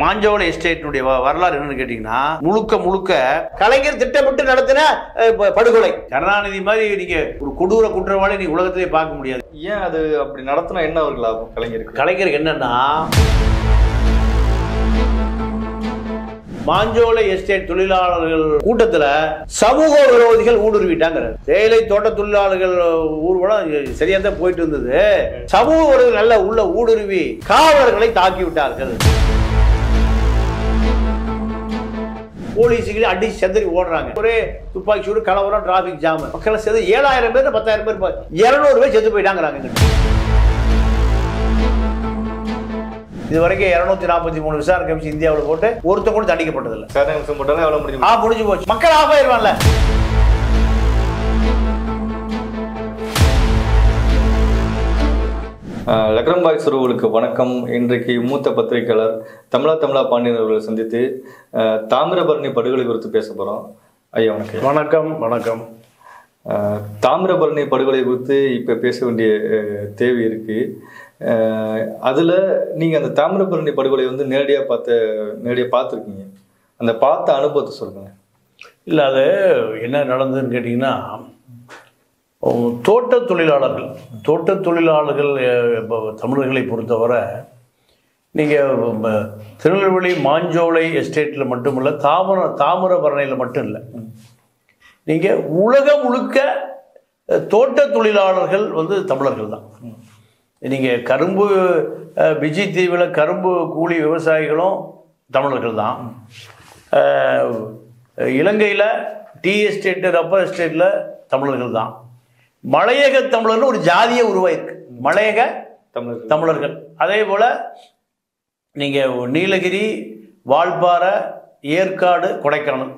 மாஞ்சோலை எஸ்டேட்டுடைய வரலாறு என்னன்னு கேட்டீங்கன்னா முழுக்க கலைஞர் திட்டமிட்டு நடத்தின படுகொலை. கருணாநிதி மாதிரி நீங்க ஒரு கொடூர குற்றவாளி நீ உலகத்திலே பார்க்க முடியாது. ஏன் அது அப்படி நடத்தினா என்ன ஒரு லாபம் கலைஞருக்கு என்னன்னா, மாஞ்சோலை எஸ்டேட் தொழிலாளர்கள் கூட்டத்துல சமூக விரோதிகள் ஊடுருவிட்டாங்க. தேயிலை தோட்ட தொழிலாளர்கள் ஊர்வலம் சரியா தான் போயிட்டு இருந்தது. சமூக விரோதிகள் நல்ல உள்ள ஊடுருவி காவலர்களை தாக்கி விட்டார்கள். போலீஸுக்கு அடி செதறி ஓடுறாங்க. ஒரே துப்பாக்கி சூடு, கலவரம், டிராபிக் ஜாம். மக்கள் சேர்ந்து 7000 பேர் 10,000 பேர் 200 பேர் செத்து போயிட்டாங்க. இது வரைக்கும் 243 விசாரணை கமிஷன் இந்தியாவில் போட்டு ஒருத்தர் கூட தண்டிக்கப்பட்டதில்லை. முடிஞ்சு போச்சு. மக்கள் ஆஃப் ஆயிடுவான்ல. லக்ரம் பாய் சுருவுக்கு வணக்கம். இன்றைக்கு மூத்த பத்திரிகையாளர் தமிழா பாண்டியன் அவர்களை சந்தித்து தாமிரபரணி படுகொலை குறித்து பேச போகிறோம். ஐயா வணக்கம். வணக்கம். வணக்கம். தாமிரபரணி படுகொலை குறித்து இப்போ பேச வேண்டிய தேவை இருக்குது. அதில் நீங்கள் அந்த தாமிரபரணி படுகொலை வந்து நேரடியாக பார்த்துருக்கீங்க. அந்த பார்த்த அனுபவத்தை சொல்லுங்கள். இல்லை, அது என்ன நடந்ததுன்னு கேட்டிங்கன்னா, தோட்ட தொழிலாளர்கள் தமிழர்களை பொறுத்தவரை நீங்கள் திருநெல்வேலி மாஞ்சோலை எஸ்டேட்டில் மட்டுமில்லை, தாமிரபரணியில் மட்டும் இல்லை, நீங்கள் உலகம் முழுக்க தோட்ட தொழிலாளர்கள் வந்து தமிழர்கள் தான். நீங்கள் கரும்பு பிஜி தீவில் கரும்பு கூலி விவசாயிகளும் தமிழர்கள் தான். இலங்கையில் டீ எஸ்டேட்டு, ரப்பர் எஸ்டேட்டில் தமிழர்கள் தான். மலையக தமிழர்கள் ஒரு ஜாதியை உருவாயிருக்கு, மலையக தமிழர்கள். அதே போல் நீங்கள் நீலகிரி, வால்பாறை, ஏற்காடு, கொடைக்கானல்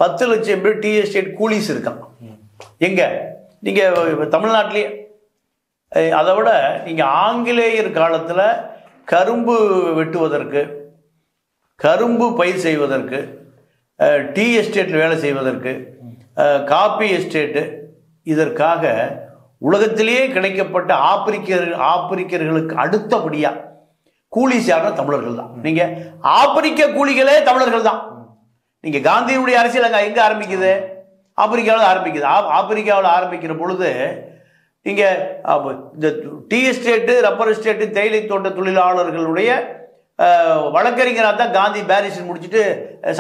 10 லட்சம் பேர் டீ எஸ்டேட் கூலிஸ் இருக்கான். எங்கே நீங்கள் தமிழ்நாட்டிலேயே. அதை விட நீங்கள் ஆங்கிலேயர் காலத்தில் கரும்பு வெட்டுவதற்கு, கரும்பு பயிர் செய்வதற்கு, டீ எஸ்டேட்டில் வேலை செய்வதற்கு, காபி எஸ்டேட்டு, இதற்காக உலகத்திலேயே கிடைக்கப்பட்ட ஆப்பிரிக்கர்களுக்கு அடுத்தபடியாக கூலிசான தமிழர்கள் தான். நீங்கள் ஆப்பிரிக்க கூலிகளே தமிழர்கள் தான். நீங்கள் காந்தியினுடைய அரசியல் அங்கே எங்கே ஆரம்பிக்குது? ஆப்பிரிக்காவில் ஆரம்பிக்குது. ஆப்பிரிக்காவில் ஆரம்பிக்கிற பொழுது இங்கே இந்த டீ எஸ்டேட்டு, ரப்பர் எஸ்டேட்டு, தேயிலை தோட்ட தொழிலாளர்களுடைய வழக்கறிஞராக தான் காந்தி பாரிஸ்டர் முடிச்சுட்டு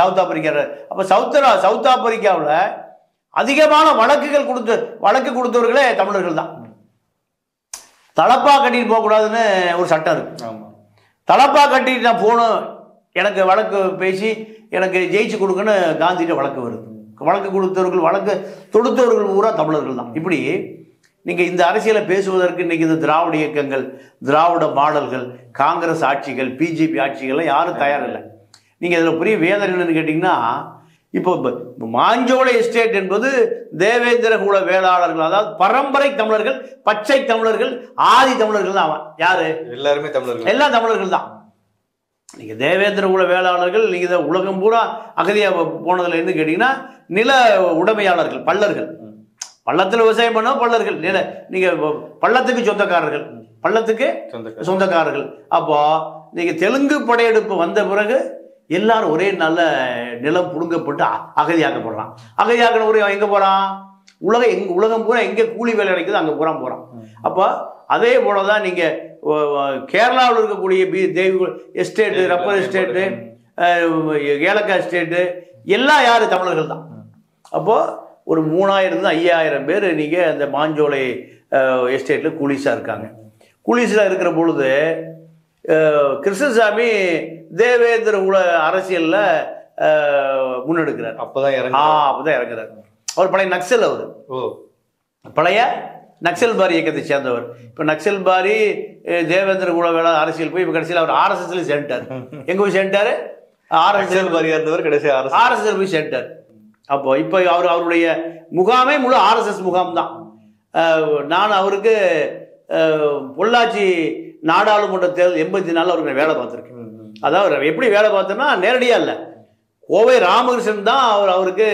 சவுத் ஆப்பிரிக்கா. அப்போ சவுத் ஆப்பிரிக்காவில் அதிகமான வழக்கு கொடுத்தவர்களே தமிழர்கள் தான். தலப்பா கட்டிட்டு போகக்கூடாதுன்னு ஒரு சட்டம் இருக்கு. தலப்பா கட்டிட்டு நான் போகணும், எனக்கு வழக்கு பேசி எனக்கு ஜெயிச்சு கொடுக்குன்னு காந்திகிட்ட வழக்கு வருது. வழக்கு தொடுத்தவர்கள் பூரா தமிழர்கள் தான். இப்படி நீங்கள் இந்த அரசியலை பேசுவதற்கு இன்றைக்கி இந்த திராவிட இயக்கங்கள், திராவிட மாடல்கள், காங்கிரஸ் ஆட்சிகள், பிஜேபி ஆட்சிகள்லாம் யாரும் தயாரில்லை. நீங்கள் இதில் பெரிய வேதனை என்னன்னு கேட்டிங்கன்னா, இப்போ மாஞ்சோலை எஸ்டேட் என்பது தேவேந்திர குல வேளாளர்கள், அதாவது பரம்பரை தமிழர்கள், பச்சை தமிழர்கள், ஆதி தமிழர்கள் தான். அவன் யாரு? எல்லாருமே தமிழர்கள், எல்லாம் தமிழர்கள் தான். நீங்கள் தேவேந்திர குல வேளாளர்கள், நீங்கள் இதை உலகம் பூரா அகதியாக போனதுல இருந்து கேட்டிங்கன்னா, நில உடைமையாளர்கள், பல்லர்கள், பள்ளத்தில் விவசாயம் பண்ண பல்லர்கள், நில நீங்கள் பள்ளத்துக்கு சொந்தக்காரர்கள். அப்போ நீங்கள் தெலுங்கு படையெடுப்பு வந்த பிறகு எல்லாரும் ஒரே நல்ல நிலம் புடுங்கப்பட்டு அகதியாக்கப்படுறான். அகதியாக்கின ஒரு எங்கே போகிறான்? உலகம் பூரா எங்கே கூலி வேலை கிடைக்குது அங்கே பூரா போகிறான். அப்போ அதே போல தான் நீங்கள் கேரளாவில் இருக்கக்கூடிய எஸ்டேட்டு, ரப்பர் எஸ்டேட்டு, ஏலக்காய் எஸ்டேட்டு எல்லாம் யார்? தமிழர்கள் தான். அப்போது ஒரு 3000 5000 பேர் நீங்கள் அந்த மாஞ்சோலை எஸ்டேட்டில் கூலிஸாக இருக்காங்க. கூலிஸில் இருக்கிற பொழுது கிருஷ்ணசாமி தேவேந்திர குல அரசியலில் முன்னெடுக்கிறார். அப்போதான் இறங்குறார். அவர் பழைய நக்சல், பழைய நக்சல்பாரி இயக்கத்தை சேர்ந்தவர். இப்போ நக்சல்பாரி தேவேந்திர குல வேளா அரசியல் போய் இப்போ கடைசியில் அவர் ஆர்எஸ்எஸ்ல சேர்ந்துட்டார். எங்கே போய் சேர்ந்துட்டாரு? ஆர்எஸ்எஸ்பாரியாக இருந்தவர் கடைசி ஆர்எஸ்எஸ் போய் சேர்ந்துட்டார். அப்போ இப்போ அவருடைய முகாமே முழு ஆர்எஸ்எஸ் முகாம் தான். நான் அவருக்கு பொள்ளாச்சி நாடாளுமன்ற தேர்தல் 84 அவருக்கு வேலை பார்த்துருக்கேன். அதாவது எப்படி வேலை பார்த்தோன்னா, நேரடியாக இல்லை, கோவை ராமகிருஷ்ணன் தான் அவருக்கு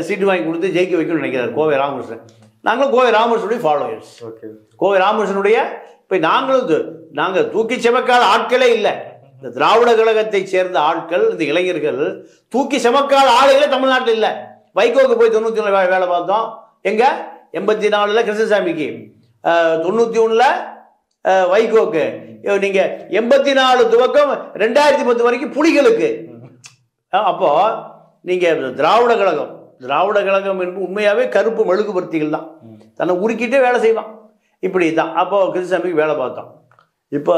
சீட்டு வாங்கி கொடுத்து ஜெயிக்க வைக்கணும்னு நினைக்கிறார். கோவை ராமகிருஷ்ணன். நாங்களும் கோவை ராமகிருஷ்ணனுடைய ஃபாலோயர்ஸ். கோவை ராமகிருஷ்ணனுடைய இப்போ நாங்கள் தூக்கி செவக்காத ஆட்களே இல்லை. இந்த திராவிட கழகத்தை சேர்ந்த ஆட்கள், இந்த இளைஞர்கள் தூக்கி செமக்கால ஆளுகளே தமிழ்நாட்டில் இல்லை. வைகோக்கு போய் 91 வேலை பார்த்தோம். எங்க 84 கிருஷ்ணசாமிக்கு, 91 வைகோக்கு, நீங்க 84 துவக்கம் 2010 வரைக்கும் புலிகளுக்கு. அப்போ நீங்க திராவிட கழகம் என்று உண்மையாவே கருப்பு மெழுகுபர்த்திகள் தான், தன்னை உருக்கிட்டே வேலை செய்வான். இப்படி தான் அப்போ கிருஷ்ணசாமிக்கு வேலை பார்த்தோம். இப்போ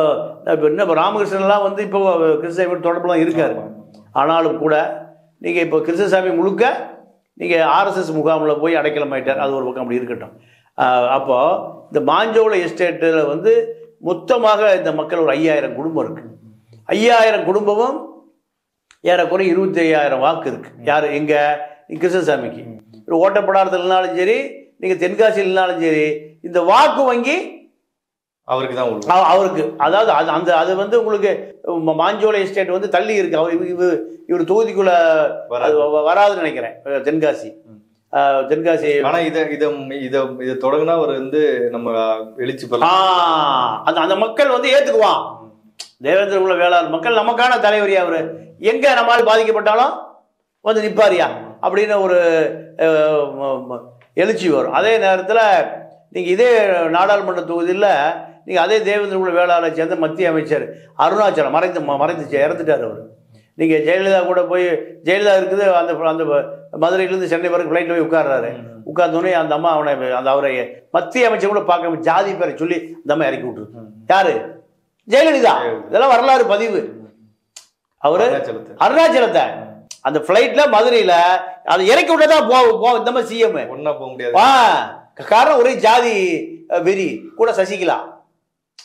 என்ன ராமகிருஷ்ணன்லாம் வந்து இப்போ கிருஷ்ணசாமி தொடர்புலாம் இருக்காரு. ஆனாலும் கூட நீங்க இப்போ கிருஷ்ணசாமி முழுக்க நீங்க RSS முகாமில் போய் அடைக்கலமாயிட்டார். அது ஒரு பக்கம் அப்படி இருக்கட்டும். அப்போ இந்த மாஞ்சோலை எஸ்டேட்டில் வந்து மொத்தமாக இந்த மக்கள் ஒரு 5000 குடும்பம் இருக்கு. 5000 குடும்பமும் ஏறக்குறை 25,000 வாக்கு இருக்கு. யாரு? எங்க கிருஷ்ணசாமிக்கு. ஓட்டப்படாரத்தில் இல்லைனாலும் சரி, நீங்க தென்காசியில் இல்லைனாலும் சரி, இந்த வாக்கு வங்கி அவருக்கு தான், அவருக்கு. அதாவது அது வந்து உங்களுக்கு மாஞ்சோலை எஸ்டேட் வந்து தள்ளி இருக்கு. இவர் தொகுதிக்குள்ள வராதுன்னு நினைக்கிறேன். தென்காசி. ஆனா இதை தொடங்கினா அவர் வந்து நம்ம எழுச்சி அந்த மக்கள் வந்து ஏத்துக்குவான். தேவேந்திர குல வேளாளர் மக்கள் நமக்கான தலைவரியா அவரு, எங்க நம்மால் பாதிக்கப்பட்டாலும் வந்து நிப்பாரியா அப்படின்னு ஒரு எழுச்சி வரும். அதே நேரத்தில் நீங்க இதே நாடாளுமன்ற தொகுதியில் நீங்க அதே தேவேந்திர குல வேளாளரை சேர்ந்த மத்திய அமைச்சர் அருணாச்சலம் மறைந்துச்சு, இறந்துட்டார் அவர். நீங்க ஜெயலலிதா கூட போய், ஜெயலலிதா இருக்குது அந்த மதுரையிலேருந்து சென்னை வரைக்கும் ஃப்ளைட்டில் போய் உட்கார்றாரு. உட்கார்ந்தோடனே அந்த அம்மா அவரை மத்திய அமைச்சர் கூட பார்க்க ஜாதி பேரை சொல்லி அந்த அம்மா இறக்கி விட்டுரு. யாரு? ஜெயலலிதா. இதெல்லாம் வரலாறு பதிவு. அவரு அருணாச்சலத்தை அந்த ஃப்ளைட்ல மதுரையில அதை இறக்கி விட்டதான் இந்த மாதிரி சிஎம் ஒன்னா போக முடியாது. காரணம் ஒரே ஜாதி வெறி. கூட சசிகலா,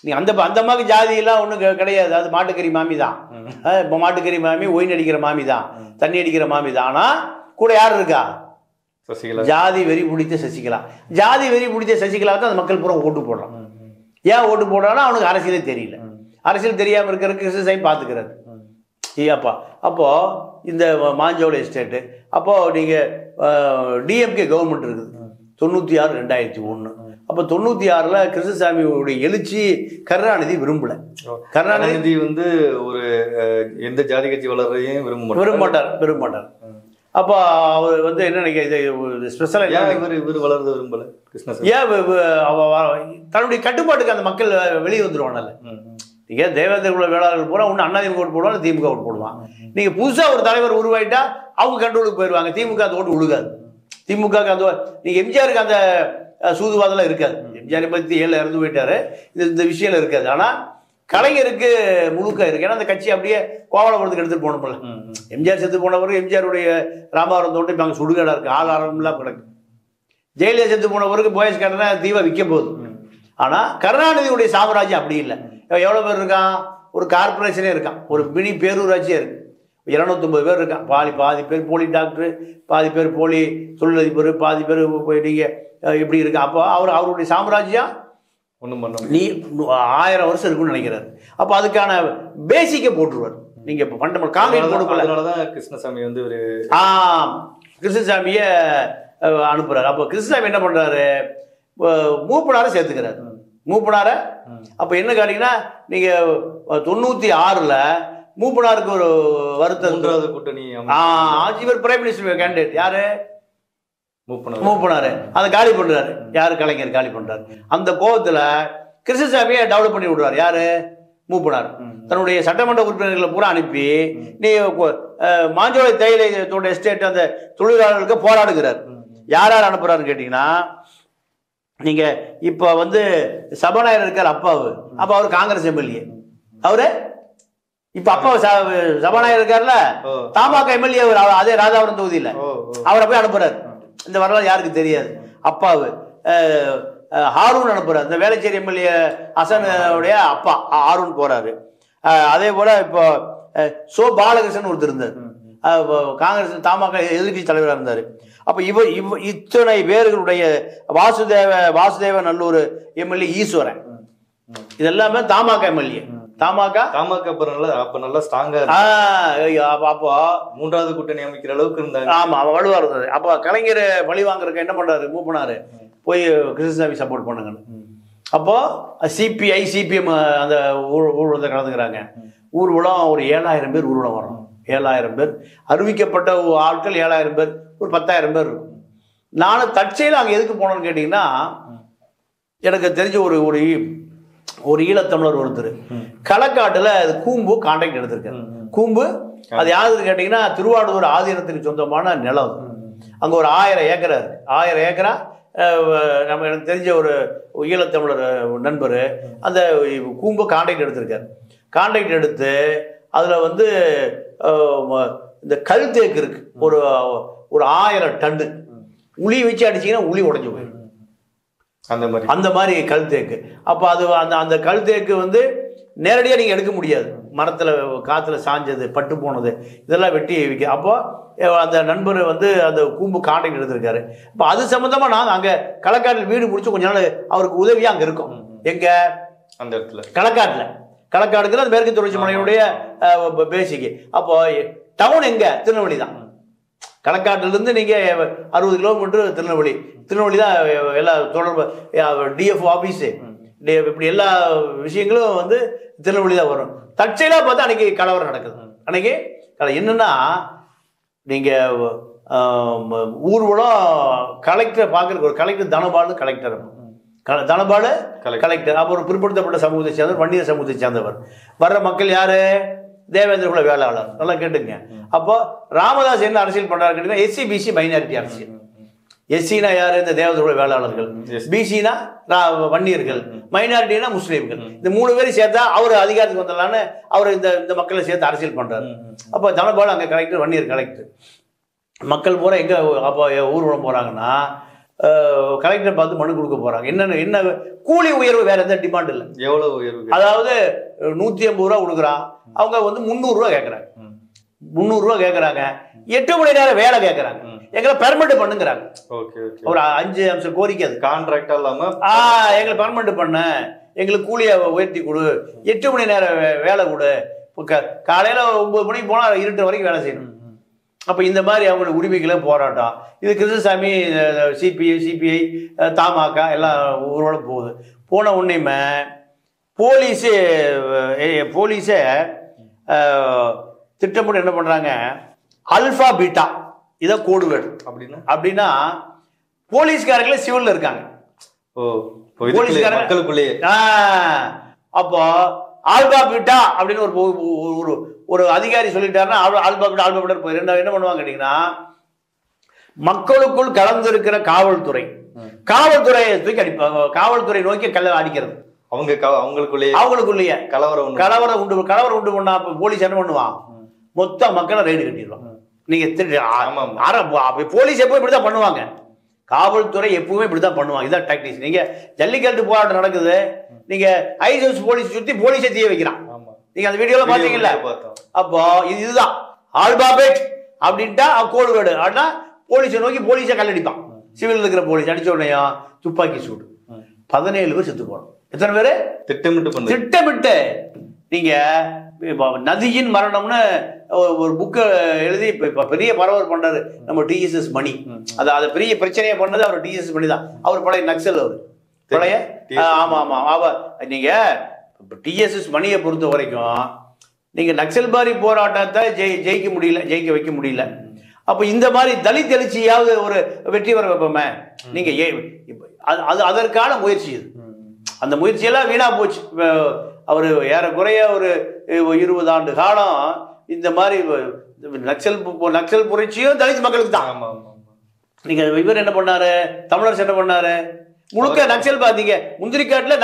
நீ அந்த அம்மாவுக்கு ஜாதி எல்லாம் ஒன்றும் கிடையாது. அது மாட்டுக்கறி மாமி தான். மாட்டுக்கறி மாமி, ஒயின் அடிக்கிற மாமி தான், தண்ணி அடிக்கிற மாமி தான். ஆனா கூட யார் இருக்கா? சசிகலா. ஜாதி வெறி பிடித்த சசிகலா. ஜாதி வெறி பிடித்த சசிகலா தான் அந்த மக்கள் பூரா ஓட்டு போடுறான். ஏன் ஓட்டு போடுறான்னா அவனுக்கு அரசியலே தெரியல. அரசியல் தெரியாம இருக்கிறதுக்கு கிருஷ்ணசாமி பார்த்துக்கிறாரு. ஏப்பா அப்போ இந்த மாஞ்சோலை எஸ்டேட்டு, அப்போ நீங்க டிஎம்கே கவர்மெண்ட் இருக்குது 96 2001. அப்போ 96ல் கிருஷ்ணசாமியோடைய எழுச்சி கருணாநிதி விரும்பல. கருணாநிதி வந்து ஒரு எந்த ஜாதி கட்சி வளர்றதையும் விரும்ப மாட்டார். அப்போ அவர் வந்து என்ன நினைக்க ஸ்பெஷலாக இவர் வளர்றது விரும்பல கிருஷ்ணசாமி. ஏன் தன்னுடைய கட்டுப்பாட்டுக்கு அந்த மக்கள் வெளியே வந்துடுவாங்கல்ல. நீங்க தேவேந்திர குல வேளாளர்கள் பூரா ஒன்று அதிமுக ஓட்டு போடுவாங்க, திமுக ஓட்டு போடுவான். நீங்க புதுசா ஒரு தலைவர் உருவாயிட்டா அவங்க கண்ட்ரோலுக்கு போயிடுவாங்க. திமுக அந்த ஓட்டு விழுகாது. திமுக அந்த நீங்க எம்ஜிஆருக்கு அந்த சூதுவாதெல்லாம் இருக்காது. எம்ஜிஆர் 87 இறந்து போயிட்டாரு. இந்த விஷயம் இருக்காது. ஆனா கலைஞருக்கு முழுக்க இருக்கு. ஏன்னா அந்த கட்சி அப்படியே கோவலபுரத்துக்கு எடுத்துட்டு போனோம்ல. எம்ஜிஆர் செத்து போனவருக்கு எம்ஜிஆருடைய ராமவரம் தோட்டம் இப்ப அங்கே சுடுகாடா இருக்கு, ஆகாரம்லாம் கிடக்கு. ஜெயலலிதா செத்து போனவருக்கு போயஸ் கேட்டனா தீவா விற்க போகுது. ஆனா கருணாநிதியுடைய சாம்ராஜ்யம் அப்படி இல்லை. எவ்வளவு பேர் இருக்கான்? ஒரு கார்பரேஷனே இருக்கான், ஒரு மினி பேரூராட்சியே இருக்கு. 250 பேர் இருக்கான். பாதி பேர் போலி டாக்டர், பாதி பேர் போலி தொழிலதிபர், பாதி பேர் நீங்க இப்படி இருக்கு. அப்போ அவருடைய சாம்ராஜ்யம் ஒன்றும் பண்ண நீ 1000 வருஷம் இருக்குன்னு நினைக்கிறாரு. அப்போ அதுக்கான பேசிக்கை போட்டுருவார். நீங்க ஃபண்டமெண்டல் காங்கிரீட் கொடுக்கல. அதனாலதான் கிருஷ்ணசாமி வந்து ஒரு கிருஷ்ணசாமியை அனுப்புறாரு. அப்போ கிருஷ்ணசாமி என்ன பண்றாரு? மூப்பனாரை சேர்த்துக்கிறாரு. மூப்பனாரை அப்ப என்ன காரணீங்கன்னா, நீங்க 96ல் மூப்பனாருக்கு ஒரு வருத்தம். 3வது கூட்டணி இவர் பிரைம் மினிஸ்டர் கேண்டிடேட் யாரு? மூப்பனாரு. அதை காலி பண்றாரு. யாரு? கலைஞர் காலி பண்றாரு. அந்த கோபத்துல கிருஷ்ணசாமியை டெவலப் பண்ணி விடுறாரு. யாரு? மூப்பனார். தன்னுடைய சட்டமன்ற உறுப்பினர்களை பூரா அனுப்பி நீ மாஞ்சோலை தேயிலை தோட்ட எஸ்டேட் அந்த தொழிலாளர்களுக்கு போராடுகிறார். யார் அனுப்புறாருன்னு கேட்டீங்கன்னா, நீங்க இப்ப வந்து சபாநாயகர் இருக்கார் அப்பாவு. அப்ப அவரு காங்கிரஸ் எம்எல்ஏ. அவரு இப்ப அப்பா சபாநாயகர் இருக்காருல்ல, தமாக எம்எல்ஏ. அதே ராதாபுரம் தொகுதியில அவரை போய் அனுப்புறாரு. இந்த வரலாறு யாருக்கு தெரியாது. அப்பாவு ஹாரூன் அனுப்புறாரு. இந்த வேளச்சேரி எம்எல்ஏ ஹசனுடைய அப்பா ஹாரூன் போறாரு. அதே போல இப்போ சோ பாலகிருஷ்ணன் ஒருத்தர் இருந்தார், காங்கிரஸ் தமாக எதிர்கட்சி தலைவராக இருந்தார். அப்ப இத்தனை பேர்களுடைய வாசுதேவ நல்லூர் எம்எல்ஏ ஈஸ்வரன், இதெல்லாமே தமாக எம்எல்ஏ. தமாக அப்ப நல்லா ஸ்ட்ராங்கா. அப்போ 3வது கூட்டணி அமைக்கிற அளவுக்கு இருந்தாங்க. ஆமா, வலுவா இருந்தது. அப்போ கலைஞர் பழி வாங்குறதுக்கு என்ன பண்றாரு? மூப்பனாரு போய் கிருஷ்ணசாமி சப்போர்ட் பண்ணுங்கன்னு. அப்போ சிபிஐ சிபிஎம் அந்த ஊழலை கலந்துக்கிறாங்க. ஊர்வலம் ஒரு 7000 பேர் ஊர்வலம் வரும். 7000 பேர் அறிவிக்கப்பட்ட ஆட்கள் 7000 பேர், ஒரு 10,000 பேர் இருக்கும். நானும் தற்செயலாக அங்கே எதுக்கு போனோன்னு கேட்டிங்கன்னா, எனக்கு தெரிஞ்ச ஒரு ஈழத்தமிழர் ஒருத்தர் களக்காட்டில் அது கூம்பு கான்ட்ராக்ட் எடுத்திருக்காரு. கூம்பு அது யாருன்னு கேட்டிங்கன்னா திருவாரூர் ஆதீனத்துக்கு சொந்தமான நிலம். அங்கே ஒரு 1000 ஏக்கரா இருக்கு. 1000 ஏக்கரா நம்ம எனக்கு தெரிஞ்ச ஒரு ஈழத்தமிழர் நண்பர் அந்த கூம்பு கான்ட்ராக்ட் எடுத்திருக்காரு. கான்ட்ராக்ட் எடுத்து அதில் வந்து இந்த கல் தேக்கு இருக்கு, ஒரு 1000 டன்னு உளி வச்சு அடிச்சிங்கன்னா உளி உடஞ்சி போயிடும். அந்த மாதிரி கல் தேக்கு. அப்போ அது அந்த கல் தேக்கு வந்து நேரடியாக நீங்கள் எடுக்க முடியாது. மரத்தில் காற்றுல சாஞ்சது, பட்டு போனது, இதெல்லாம் வெட்டி வைக்க. அப்போ அந்த நண்பர் வந்து அந்த கூம்பு கான்ட்ராக்ட் எடுத்திருக்காரு. அப்போ அது சம்மந்தமாக நாங்கள் அங்கே களக்காட்டில் வீடு முடிச்சு கொஞ்ச நாள் அவருக்கு உதவியாக அங்கே இருக்கோம். எங்கே அந்த இடத்துல களக்காடுக்கு அந்த மேற்கு தொடர்ச்சி மலையினுடைய பேசிக்கு. அப்போ டவுன் எங்கே? திருநெல்வேலி தான். களக்காட்டிலிருந்து நீங்கள் 60 கிலோமீட்டர் திருநெல்வேலி தான். எல்லா தொடர்பு டிஎஃப் ஆஃபீஸு இப்படி எல்லா விஷயங்களும் வந்து திருநெல்வேலி தான் வரும். தற்செயலாக பார்த்தா அன்னைக்கு கலவரம் நடக்குது. அன்னைக்கு என்னன்னா, நீங்கள் ஊர்வலம் கலெக்டரை பார்க்குறதுக்கு ஒரு கலெக்டர் தனபால்னு கலெக்டர், தனபால் கலெக்டர். அப்போ ஒரு பிற்படுத்தப்பட்ட சமூகத்தை சேர்ந்தவர், வன்னியர் சமூகத்தை சேர்ந்தவர். வர்ற மக்கள் யாரு? தேவேந்திர குல வேளாளர். நல்லா கேட்டுங்க. அப்போ ராமதாஸ் என்ன அரசியல் பண்றாரு கேட்டீங்கன்னா, எஸ்சி பிசி மைனாரிட்டி அரசியல். எஸ்சினா யாரு? இந்த தேவேந்திர குல வேளாளர்கள். பிசினா வன்னியர்கள், மைனாரிட்டினா முஸ்லீம்கள். இந்த 3 பேரும் சேர்த்தா அவர் அதிகாரத்துக்கு வந்துடலான்னு அவர் இந்த மக்களை சேர்த்து அரசியல் பண்றாரு. அப்போ தனபால் அங்கே கலெக்டர், வன்னியர் கலெக்டர். மக்கள் பூரா எங்க அப்போ ஊர்வலம் போறாங்கன்னா கலெக்டர் பார்த்து மனு கொடுக்க போறாங்க. என்ன கூலி உயர்வு, வேற எந்த டிமாண்ட் இல்லை. எவ்வளவு உயர்வு? அதாவது 150 ரூபா கொடுக்குறான், அவங்க வந்து 300 ரூபா கேட்கறாங்க. 300 ரூபா கேட்கறாங்க. 8 மணி நேரம் வேலை கேட்கறாங்க. எங்களை பெர்மனன்ட் பண்ணுங்கிறாங்க. ஒரு 5 அம்சம் கோரிக்கை. அது கான்ட்ராக்டா இல்லாம எங்களை பெர்மனன்ட் பண்ண, எங்களுக்கு கூலியை உயர்த்தி கொடு, 8 மணி நேரம் வேலை கொடு. காலையில 9 மணிக்கு போனா இருட்டு வரைக்கும் வேலை செய்யணும். அப்போ இந்த மாதிரி அவங்களோட உரிமைகளை போராட்டம். இது கிருஷ்ணசாமி, சிபிஐ, தமாக எல்லாம் ஊர்வலம் போகுது. போன உடனேயுமே போலீஸே திட்டமிட்டு என்ன பண்றாங்க, அல்பா பீட்டா இதை கோடு வேர்டு. அப்படின்னா போலீஸ்காரங்களே சிவில்ல இருக்காங்க. மக்களுக்குள்ளேயே. அப்போ ஆல்பா பீட்டா அப்படின்னு ஒரு அதிகாரி சொல்லிட்டாருன்னா ஆல்பா பீட்டா போய் என்ன பண்ணுவாங்க கேட்டீங்கன்னா, மக்களுக்குள் கலந்திருக்கிற காவல்துறையை தூக்கி அடிப்பாங்க. காவல்துறை நோக்கி கல்ல அடிக்கிறது. அவங்களுக்குள்ளேயே கலவரம் உண்டு பண்ணா போலீஸ் என்ன பண்ணுவான், மொத்த மக்களை ரைடு கட்டிடுவான். நீங்க போலீஸ் எப்பவும் இப்படிதான் பண்ணுவாங்க, காவல்துறை எப்பவுமே இப்படிதான் பண்ணுவாங்க. இதான் டாக்டிக்ஸ். நீங்க ஜல்லிக்கட்டு போராட்டம் நடக்குது, நீங்க ஐஸ் போலீஸ் சுத்தி போலீஸை தீய வைக்கிறான். நீங்க அந்த வீடியோல பாத்தீங்கல்ல. அப்போ இதுதான் ஆல்பாபேட் அப்படின்ட்டா கோடு வேர்டு. ஆனா போலீஸை நோக்கி போலீஸை கல்லடிப்பான். சிவில் இருக்கிற போலீஸ் அடிச்ச உடனே துப்பாக்கி சூடு. 17 பேர் செத்து போனோம். எத்தனை பேரு? திட்டமிட்டு. நீங்க நதியின் மரணம்னு ஒரு புக்கை எழுதி இப்ப பெரிய பரவல் பண்றாரு நம்ம டிஎஸ்எஸ் மணி. அதை பெரிய பிரச்சனையை பண்ணது அவர் டிஎஸ்எஸ் மணி தான். அவர் பழைய நக்சல். அவர் பழைய ஆமா. நீங்க டிஎஸ்எஸ் மணியை பொறுத்த வரைக்கும் நீங்க நக்சல் பாரி போராட்டத்தை ஜெயிக்க வைக்க முடியல. அப்ப இந்த மாதிரி தலித் எழுச்சியாவது ஒரு வெற்றி வர வைப்போமே. நீங்க அதற்கான முயற்சி. அந்த முயற்சியெல்லாம் வீணா போச்சு. அவர் ஏறக்குறைய ஒரு 20 ஆண்டு காலம் இந்த மாதிரி நக்சல் புரட்சியும் தலித் மக்களுக்கு தான். நீங்க இவர் என்ன பண்ணாரு, தமிழரசு என்ன பண்ணாரு, முழுக்க நக்சல் பாத்தீங்க. முந்திரிக்காட்டுல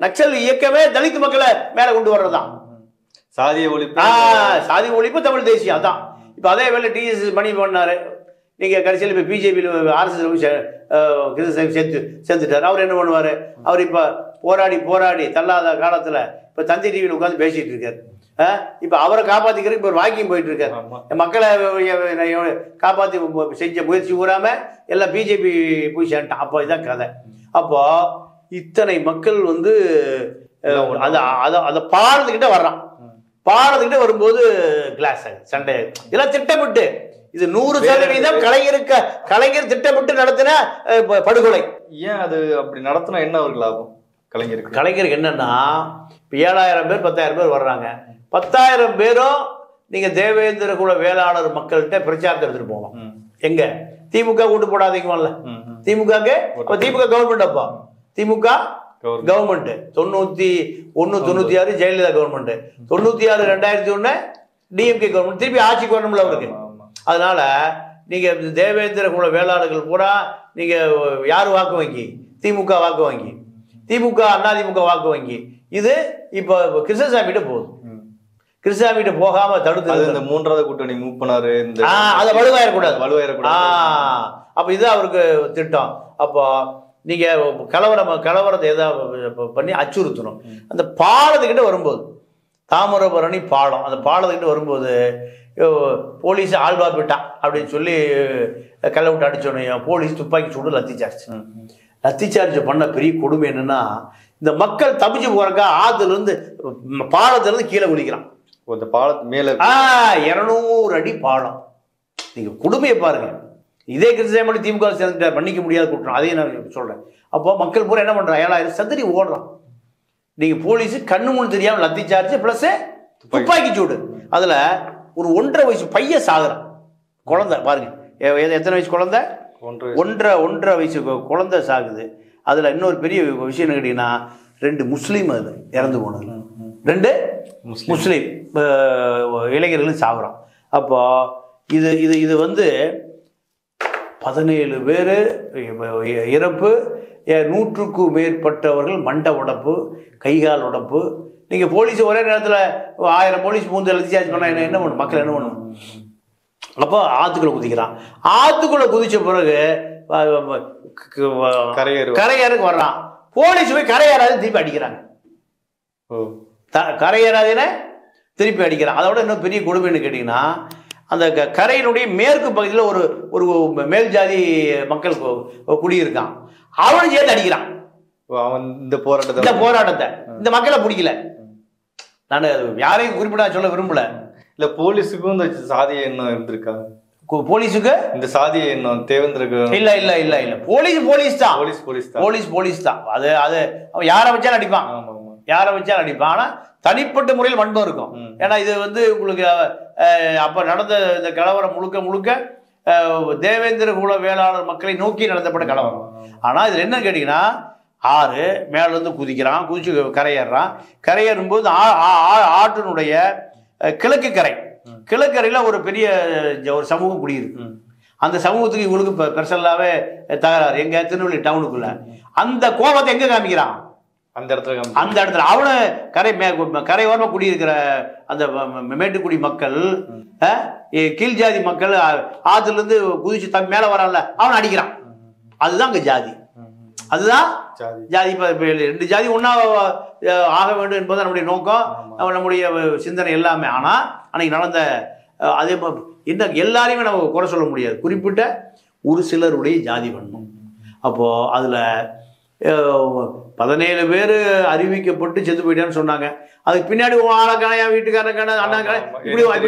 நக்சல் இயக்கமே தலித் மக்களை மேல கொண்டு வர்றதுதான். சாதி ஒழிப்பு தமிழ் தேசியம். அதான். இப்ப அதே வேலை டிஎஸ் மணி பண்ணாரு. நீங்க கடைசியில் இப்ப பிஜேபி ஆர்எஸ்எஸ் சேர்ந்துட்டாரு. அவர் என்ன பண்ணுவாரு, அவர் இப்ப போராடி தள்ளாத காலத்துல இப்ப தந்தை டிவியில் உட்காந்து பேசிட்டு இருக்காரு. இப்ப அவரை காப்பாத்திக்கிறதுக்கு இப்ப வாக்கிங் போயிட்டு இருக்காரு. மக்களை காப்பாத்தி செஞ்ச முயற்சி கூறாம எல்லாம் பிஜேபி போய் சேர்ந்துட்டான். அப்போ இதான் கதை. அப்போ இத்தனை மக்கள் வந்து அதை பாடத்துக்கிட்ட வர்றான். பாடத்துக்கிட்ட வரும்போது கிளாஸ் சண்டை இதெல்லாம் திட்டமிட்டு. இது 100% கலைஞர் திட்டமிட்டு நடத்தின படுகொலை. ஏன் அது அப்படி நடத்தினா என்ன அவருக்கு லாபம்? கலைஞருக்கு என்னன்னா, இப்போ 7000 பேர் 10,000 பேர் வர்றாங்க. 10,000 பேரும் நீங்கள் தேவேந்திர குல வேளாளர் மக்கள்கிட்ட பிரச்சாரத்தை எடுத்துகிட்டு போவோம். எங்கே திமுக கூட்டு போடாதீங்கல்ல, திமுகக்கு அப்போ திமுக கவர்மெண்ட், அப்போ DMK government 91-96 Jayalalithaa government, 96 2001 DMK government, திருப்பி ஆட்சிக்கு வரணும்ல அவருக்கு. அதனால நீங்க தேவேந்திர குல வேளாளர்கள் பூரா நீங்க யார் வாக்கு வங்கி? திமுக வாக்கு வங்கி, திமுக அதிமுக வாக்கு வங்கி. இது இப்போ கிருஷ்ணசாமிகிட்ட போகுது. கிருஷ்ணசாமிகிட்ட போகாம தடுத்து இந்த 3வது கூட்டணி மூவ் பண்ணாரு, அதை வலுவாயிடக்கூடாது. அப்ப இது அவருக்கு திட்டம். அப்போ நீங்க கலவரத்தை ஏதாவது பண்ணி அச்சுறுத்தணும். அந்த பாலத்துக்கிட்ட வரும்போது, தாமிரபரணி பாலம், அந்த பாலத்துக்கிட்ட வரும்போது போலீஸ் ஆள்வார்பிட்டா அப்படின்னு சொல்லி கல்லை விட்டு அடிச்சோடனே போலீஸ் துப்பாக்கி சூடு லத்தி சார்ஜ் பண்ண பெரிய கொடுமை என்னன்னா, இந்த மக்கள் தப்பிச்சு போறக்கா ஆத்துலேருந்து பாலத்திலிருந்து கீழே குளிக்கிறான். இந்த பாலத்து மேல 200 அடி பாலம். நீங்க கொடுமையை பாருங்க. இதே கிருஷ்ணசாமி திமுக சேர்ந்து பண்ணிக்க முடியாத குற்றம், அதையும் நான் சொல்றேன். அப்போ மக்கள் பூரா என்ன பண்றான்? 7000 சதுரி ஓடுறான். நீங்க போலீஸ் கண்ணு முன்னு தெரியாம லத்தி சார்ஜ் பிளஸ் துப்பாக்கி சூடு. அதுல ஒரு 1.5 வயசு பையன் சாகுறான். குழந்தை பாருங்க, எத்தனை வயசு குழந்தை? 1.5 வயசு குழந்தை சாகுது. அதுல இன்னொரு பெரிய விஷயம் என்ன கேட்டீங்கன்னா, 2 முஸ்லீம் அது இறந்து போனது, 2 முஸ்லீம் இளைஞர்களும் சாகுறான். அப்போ இது இது இது வந்து 17 பேர் இறப்பு, 100க்கும் மேற்பட்டவர்கள் மண்டை உடப்பு, கைகால் உடப்பு. நீங்கள் போலீஸ் ஒரே நேரத்தில் 1000 போலீஸ் பூந்து எழுதி சார்ஜ் பண்ணால் என்ன பண்ணும்? மக்கள் என்ன பண்ணும்? அப்போ ஆற்றுக்குள்ளே குதிக்கிறான். ஆற்றுக்குள்ளே குதித்த பிறகு கரையேறுக்கு வர்றான். போலீஸ் போய் கரையேறாது திருப்பி அடிக்கிறாங்க. கரையேறாதுன்னு திருப்பி அடிக்கிறான். அதோட இன்னும் பெரிய கொடுமைன்னு கேட்டிங்கன்னா, அந்த கரையினுடைய மேற்கு பகுதியில் ஒரு மேல் ஜாதி மக்கள் குடியிருக்கான். அவனும் சேர்த்து அடிக்கிறான். அவன் இந்த போராட்டத்தை இந்த மக்களை பிடிக்கல. நான் யாரையும் குறிப்பிட சொல்ல விரும்பல. இல்ல போலீஸுக்கும் இந்த சாதிய எண்ணம் இருந்திருக்கா? போலீஸுக்கு இந்த சாதிய எண்ணம் தேவேந்திரக்கு இல்ல இல்ல இல்ல இல்ல போலீஸ் தான். அது அவன் யாரை வச்சாலும் அடிப்பான், யாரை வச்சாலும் அடிப்பான். ஆனா தனிப்பட்ட முறையில் வன்பம் இருக்கும். ஏன்னா இது வந்து உங்களுக்கு அப்ப நடந்த இந்த கலவரம் முழுக்க தேவேந்திர குல வேளாளர் மக்களை நோக்கி நடத்தப்பட்ட கலவரம். ஆனா இதுல என்ன கேட்டீங்கன்னா, 6 மேல இருந்து குதிக்கிறான், குதிச்சு கரையேறும்போது ஆற்றினுடைய கிழக்கு கரையில ஒரு பெரிய ஒரு சமூகம் குடியிருக்கு. அந்த சமூகத்துக்கு இவங்களுக்கு பெருசல்லாவே தகராறு. எங்க திருநெல்வேலி டவுனுக்குள்ள அந்த கோபத்தை எங்க காமிக்கிறான்? அந்த இடத்துல அவனு கரையோரமா குடியிருக்கிற அந்த மேட்டுக்குடி மக்கள், கீழ் ஜாதி மக்கள் ஆத்துல இருந்து குதிச்சு மேல வரான்ல, அவன் அடிக்கிறான். அதுதான் அங்க ஜாதி, அதுதான் ஜாதி. இப்ப 2 ஜாதி ஒன்னா ஆக வேண்டும் என்பது நம்முடைய நோக்கம், நம்முடைய சிந்தனை எல்லாமே. ஆனா அன்னைக்கு நடந்த அதே என்ன எல்லாரையுமே நம்ம குறை சொல்ல முடியாது. குறிப்பிட்ட ஒரு சிலருடைய ஜாதி வன்மம். அப்போ அதுல 17 பேர் அறிவிக்கப்பட்டு செத்து போயிட்டான்னு சொன்னாங்க. அதுக்கு பின்னாடி ஆளக்கான, என் வீட்டுக்காரக்கான, அண்ணாக்கான,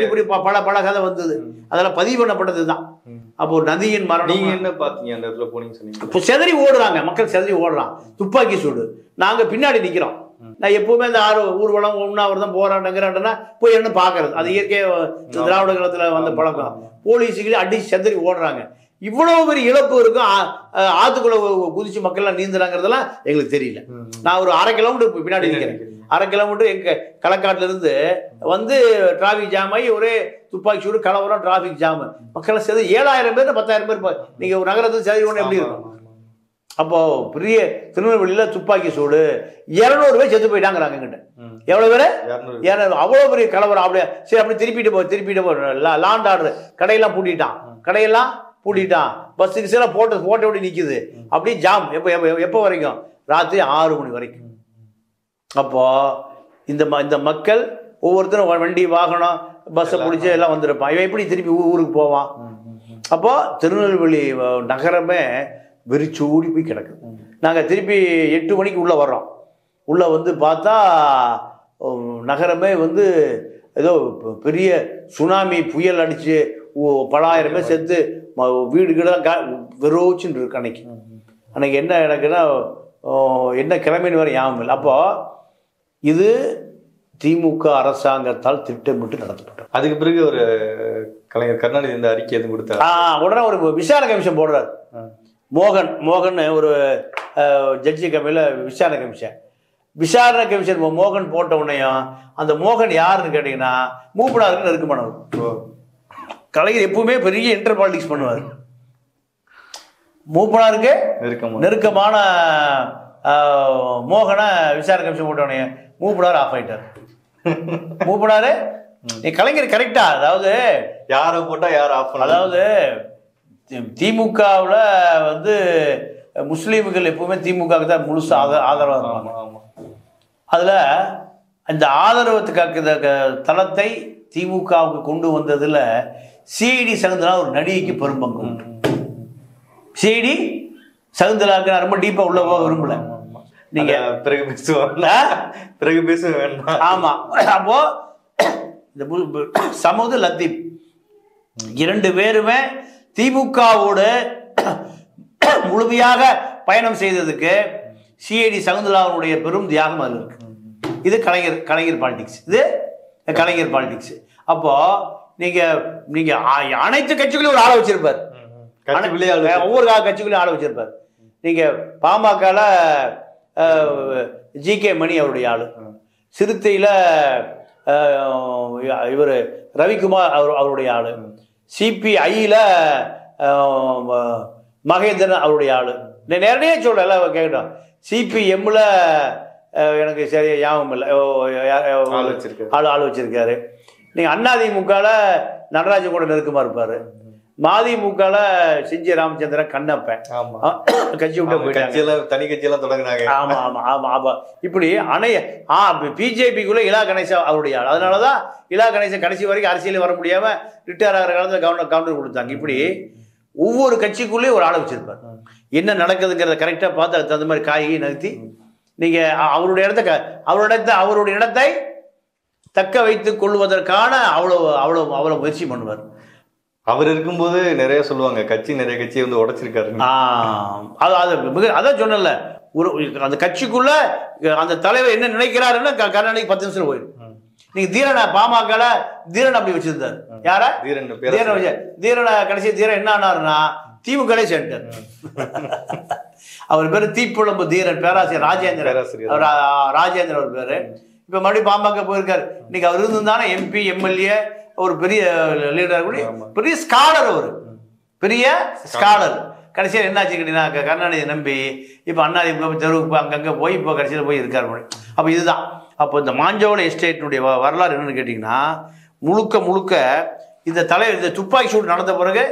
இப்படி பல கதை வந்தது. அதெல்லாம் பதிவு பண்ணப்பட்டது தான். அப்போ நதியின் மரணம். நீங்க என்ன பாத்தீங்க அந்த இடத்துல போனீங்க சொன்னீங்க? இப்போ செதறி ஓடுறாங்க மக்கள், செதறி ஓடுறான், துப்பாக்கி சூடு. நாங்க பின்னாடி நிக்கிறோம். நான் எப்பவுமே இந்த ஊர்வலம் உண்ணாவிரதம் போராட்டங்கிறாண்டனா போய் என்ன பாக்குறது, அது இயற்கை திராவிட காலத்துல வந்த பழக்கம். போலீஸுக்கு அடிச்சு செதறி ஓடுறாங்க. இவ்வளவு பெரிய இழப்பு இருக்கும். ஆத்துக்குள்ள குதிச்சு மக்கள்லாம் நீந்துறாங்கிறதெல்லாம் எங்களுக்கு தெரியல. நான் ஒரு 1/2 கிலோமீட்டர் பின்னாடி நிற்கிறேன். 1/2 கிலோமீட்டர் எங்க களக்காட்டுல இருந்து வந்து டிராபிக் ஜாம் ஆகி ஒரே துப்பாக்கி சூடு, கலவரம், டிராபிக் ஜாம். மக்கள் சேர்ந்து 7000 பேர் 10,000 பேர் நீங்க ஒரு நகரத்துக்கு சரி ஒன்று எப்படி இருக்கும்? அப்போ பெரிய திருநெல்வேலியில துப்பாக்கி சூடு 200 பேர் செத்து போயிட்டாங்கிறாங்க எங்கிட்ட. எவ்வளவு பேரு? 200. அவ்வளவு பெரிய கலவரம். அப்படியே சரி, அப்படி திருப்பிட்டு போ லாண்ட் ஆர்டர். கடையெல்லாம் பூட்டிட்டான். பஸ்ஸுக்கு சில போட்டோடி நிக்குது. அப்படியே ஜாம். எப்போ வரைக்கும்? ராத்திரி 6 மணி வரைக்கும். அப்போ இந்த மக்கள் ஒவ்வொருத்தரும் வண்டி, வாகனம், பஸ்ஸை பிடிச்சி எல்லாம் வந்திருப்பான். இவன் எப்படி திருப்பி ஊருக்கு போவான்? அப்போ திருநெல்வேலி நகரமே வெறிச்சோடி போய் கிடக்குது. நாங்கள் திருப்பி 8 மணிக்கு உள்ளே வர்றோம். உள்ளே வந்து பார்த்தா நகரமே வந்து ஏதோ பெரிய சுனாமி புயல் அடித்து பல ஆயிரம் பேர் செத்து வீடுகள்லாம் வெறுச்சுன்னு இருக்கு. அன்னைக்கு என்ன எனக்குன்னா என்ன கிழமைன்னு வேறு ஞாபகம் இல்லை. அப்போ இது திமுக அரசாங்கத்தால் திட்டமிட்டு நடத்தப்பட்டது. அதுக்கு பிறகு ஒரு கலைஞர் கருணாநிதி இந்த அறிக்கை எதுவும் கொடுத்தாரு. உடனே ஒரு விசாரணை கமிஷன் போடுறாரு. மோகன் ஒரு ஜட்ஜி கமிஷன்ல விசாரணை கமிஷன் மோகன் போட்ட உடனேயும் அந்த மோகன் யாருன்னு கேட்டீங்கன்னா மூப்பனாருக்கு நெருக்கமானவர். கலைஞர் எப்பவுமே பெரிய இன்டர் பாலிடிக்ஸ் பண்ணுவார். மூப்பனாருக்கு நெருக்கமான மோகனை விசாரணை கமிஷன் போட்ட உடனே மூப்பனார் ஆஃப் ஆயிட்டார். மூப்பனாரு கலைஞர் கரெக்டா, அதாவது யாரை போட்டா யார் ஆஃப், அதாவது திமுகவில் வந்து முஸ்லீம்கள் எப்பவுமே திமுகவுக்கு தான் முழுசு ஆதரவாக இருப்பாங்க. அதில் இந்த ஆதரவுக்காக தளத்தை திமுகவுக்கு கொண்டு வந்ததில் சிஐடி சகுந்தலா ஒரு நடிகைக்கு பெரும்பங்கு உண்டு. சிஐடி சகுந்தலாவுக்கு நான் ரொம்ப டீப்பாக உள்ள போக விரும்பல, நீங்க பிறகு பேசுவ வேண்டாம். ஆமா, அப்போ இந்த சமூக லத்தீப் 2 பேருமே திமுகவோடு முழுமையாக பயணம் செய்ததுக்கு சிஐடி சகுந்தலாவுடைய பெரும் தியாகம் அதில் இருக்கு. இது கலைஞர் பாலிடிக்ஸ், இது கலைஞர் பாலிடிக்ஸ். அப்போ நீங்க அனைத்து கட்சிகளையும் ஒரு ஆளை வச்சிருப்பார், ஒவ்வொரு கட்சிகளையும் ஆளை வச்சிருப்பார். நீங்க பாமகல ஜி.கே. மணி அவருடைய ஆளு, சிறுத்தையில இவர் ரவிக்குமார் அவருடைய ஆளு, சிபிஐல மகேந்திரன் அவருடைய ஆளு. நேரடியாக சொல்ற எல்லாம் கேட்கட்டும். சிபிஎம்ல எனக்கு சரியா ஞாபகம் இல்லை, ஆள் வச்சிருக்காரு. நீங்க அதிமுகல நடராஜன் கூட நெருக்கமா இருப்பாரு. மதிமுகல செஞ்சி ராமச்சந்திரன் கண்ணப்பன் கட்சி விட்டு போயிட்டாங்க, தனி கட்சியெல்லாம் தொடங்கினாங்க. ஆமா ஆமா ஆமா ஆமா. இப்படி பிஜேபிக்குள்ள இலா கணேசன் அவருடைய ஆள். அதனாலதான் இலா கணேசன் கடைசி வரைக்கும் அரசியல் வர முடியாம ரிட்டையர் ஆகிற காலத்துல கவுண்டர் கொடுத்தாங்க. இப்படி ஒவ்வொரு கட்சிக்குள்ளேயும் ஒரு ஆளை வச்சிருப்பார். என்ன நடக்குதுங்கிறத கரெக்டா பார்த்து அதுக்கு தகுந்த மாதிரி காய்கறி நகர்த்தி நீங்க அவருடைய இடத்தை தக்க வைத்துக் கொள்வதற்கான அவ்வளவு முயற்சி பண்ணுவார். அவர் இருக்கும்போது நிறைய சொல்லுவாங்க, நிறைய கட்சியை வந்து உடைச்சிருக்காரு. அதான் சொன்னல, ஒரு அந்த கட்சிக்குள்ள அந்த தலைவர் என்ன நினைக்கிறாருன்னு கருணாநிதி 10 நிமிஷம் போயிடும். நீங்க தீரனை பாமக தீரன் அப்படி வச்சிருந்தாரு. யார தீரனை கடைசி தீரன் என்ன ஆனாருன்னா திமுக சேர்ந்தார். அவர் பேரு தீப்புழம்பு தீரன், பேராசிரியர் ராஜேந்திரன் அவர் பேரு. இப்ப மறுபடியும் பாமக போயிருக்காரு. இன்னைக்கு அவர் இருந்திருந்தானே எம்பி எம்எல்ஏ, ஒரு பெரிய லீடர், பெரிய ஸ்காலர், ஒரு பெரிய ஸ்காலர். கடைசியில் என்னாச்சு கேட்டீங்கன்னா கருணாநிதி நம்பி இப்போ அதிமுக தெருவுக்கு அங்கங்கே போய் இப்போ கடைசியில் போய் இருக்காரு. அப்போ இதுதான். அப்போ இந்த மாஞ்சோலை எஸ்டேட்டினுடைய வரலாறு என்னன்னு கேட்டிங்கன்னா முழுக்க இந்த துப்பாக்கி சூடு நடந்த பிறகு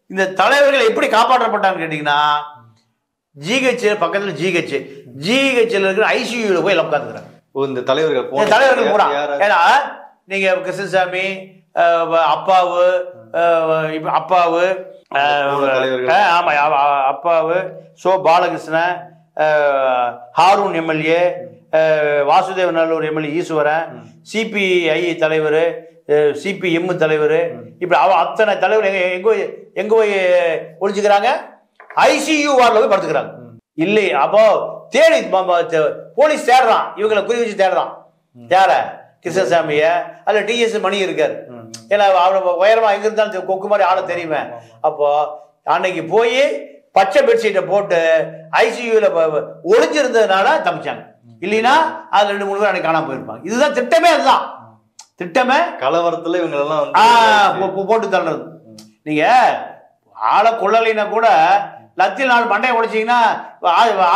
இந்த தலைவர்கள் எப்படி காப்பாற்றப்பட்டான்னு கேட்டிங்கன்னா ஜிஹெச் பக்கத்தில் ஜிஹெச்சில் இருக்கிற ஐசியூவில் போய் எல்லாம் உட்காந்துக்கிறாங்க இந்த தலைவர்கள் பூரா. ஏன்னா நீங்கள் கிருஷ்ணசாமி அப்பாவு சோ Balakrishnan, Haroon MLA, Vasudeva Nallur MLA Eswaran, CPI தலைவர், சிபிஎம் தலைவர், இப்படி அத்தனை தலைவர் எங்க போய் ஒழிச்சுக்கிறாங்க? ஐசியூ வார்டில் போய் படுத்துக்கிறாங்க. இல்லை, அப்போ தேடி போலீஸ் தேடுறான், இவங்களை குறி வச்சு தேடுறான். யார? கிருஷ்ணசாமிய அல்ல டிஎஸ் மணி இருக்காரு. ஏன்னா அவனை உயரமா எங்க இருந்தாலும் கொக்கு மாதிரி ஆள தெரியுமே. அப்போ அன்னைக்கு போய் பச்சை பெட்ஷீட்டை போட்டு ஐசியூல ஒளிஞ்சிருந்ததுனால தப்பிச்சாங்க. இல்லைன்னா அது 2-3 பேர் அன்னைக்கு காணாம போயிருப்பாங்க. இதுதான் திட்டமே, அதுதான் திட்டமே. கலவரத்துல இவங்க எல்லாம் போட்டு தள்ளுறது. நீங்க ஆளை கொள்ளலைன்னா கூட லத்தியில் 4 மண்டையை உடைச்சிங்கன்னா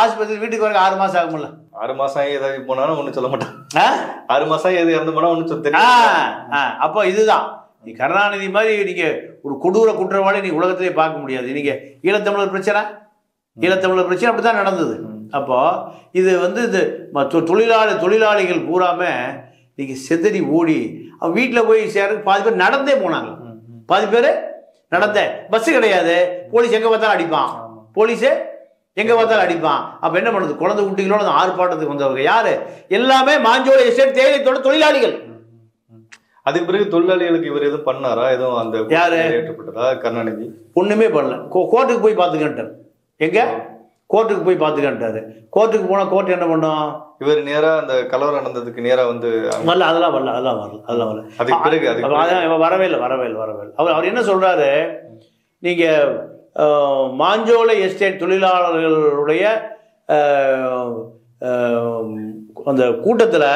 ஆஸ்பத்திரி வீட்டுக்கு வரைக்கும் 6 மாசம் ஆகும்ல. 6 மாசம் ஏதாவது போனாலும் ஒன்றும் சொல்ல மாட்டான். 6 மாசம் எது இறந்து போனா ஒன்றும் சொல்ல. அப்போ இதுதான், நீ கருணாநிதி மாதிரி நீங்க ஒரு கொடூர குற்றவாளி நீ உலகத்திலே பார்க்க முடியாது. நீங்க ஈழத்தமிழர் பிரச்சனை அப்படித்தான் நடந்தது. அப்போ இது இது தொழிலாளிகள் பூராம நீங்க செதறி ஓடி அவன் வீட்டில் போய் சேர பாதி பேர் நடந்தே போனாங்க. பாதி பேர் நடந்த பஸ் கிடையாது. போலீஸ் எங்க பார்த்தாலும் அடிப்பான். அப்ப என்ன பண்ணுது? குழந்தை குட்டிகளோட ஆர்ப்பாட்டத்துக்கு வந்தவங்க யாரு? எல்லாமே மாஞ்சோலை எஸ்டேட் தேயிலைத்தோட தொழிலாளிகள். அதுக்கு பிறகு தொழிலாளிகளுக்கு இவர் எதுவும் பண்ணாரா? எதுவும் அந்த யாரு ஏற்றப்பட்டதா? கருணாநிதி ஒண்ணுமே பண்ணல. கோர்ட்டுக்கு போய் பார்த்துக்கிட்டார். எங்க கோர்ட்டுக்கு போய் பார்த்துக்கிட்டாரு. கோர்ட்டுக்கு போனால் கோர்ட் என்ன பண்ணும்? இவர் நேரா அந்த கலவரம் நடந்ததுக்கு நேரா வந்து வரல, அதெல்லாம் வரல. வரவே இல்லை. அவர் என்ன சொல்றாரு, நீங்க மாஞ்சோலை எஸ்டேட் தொழிலாளர்களுடைய அந்த கூட்டத்தில்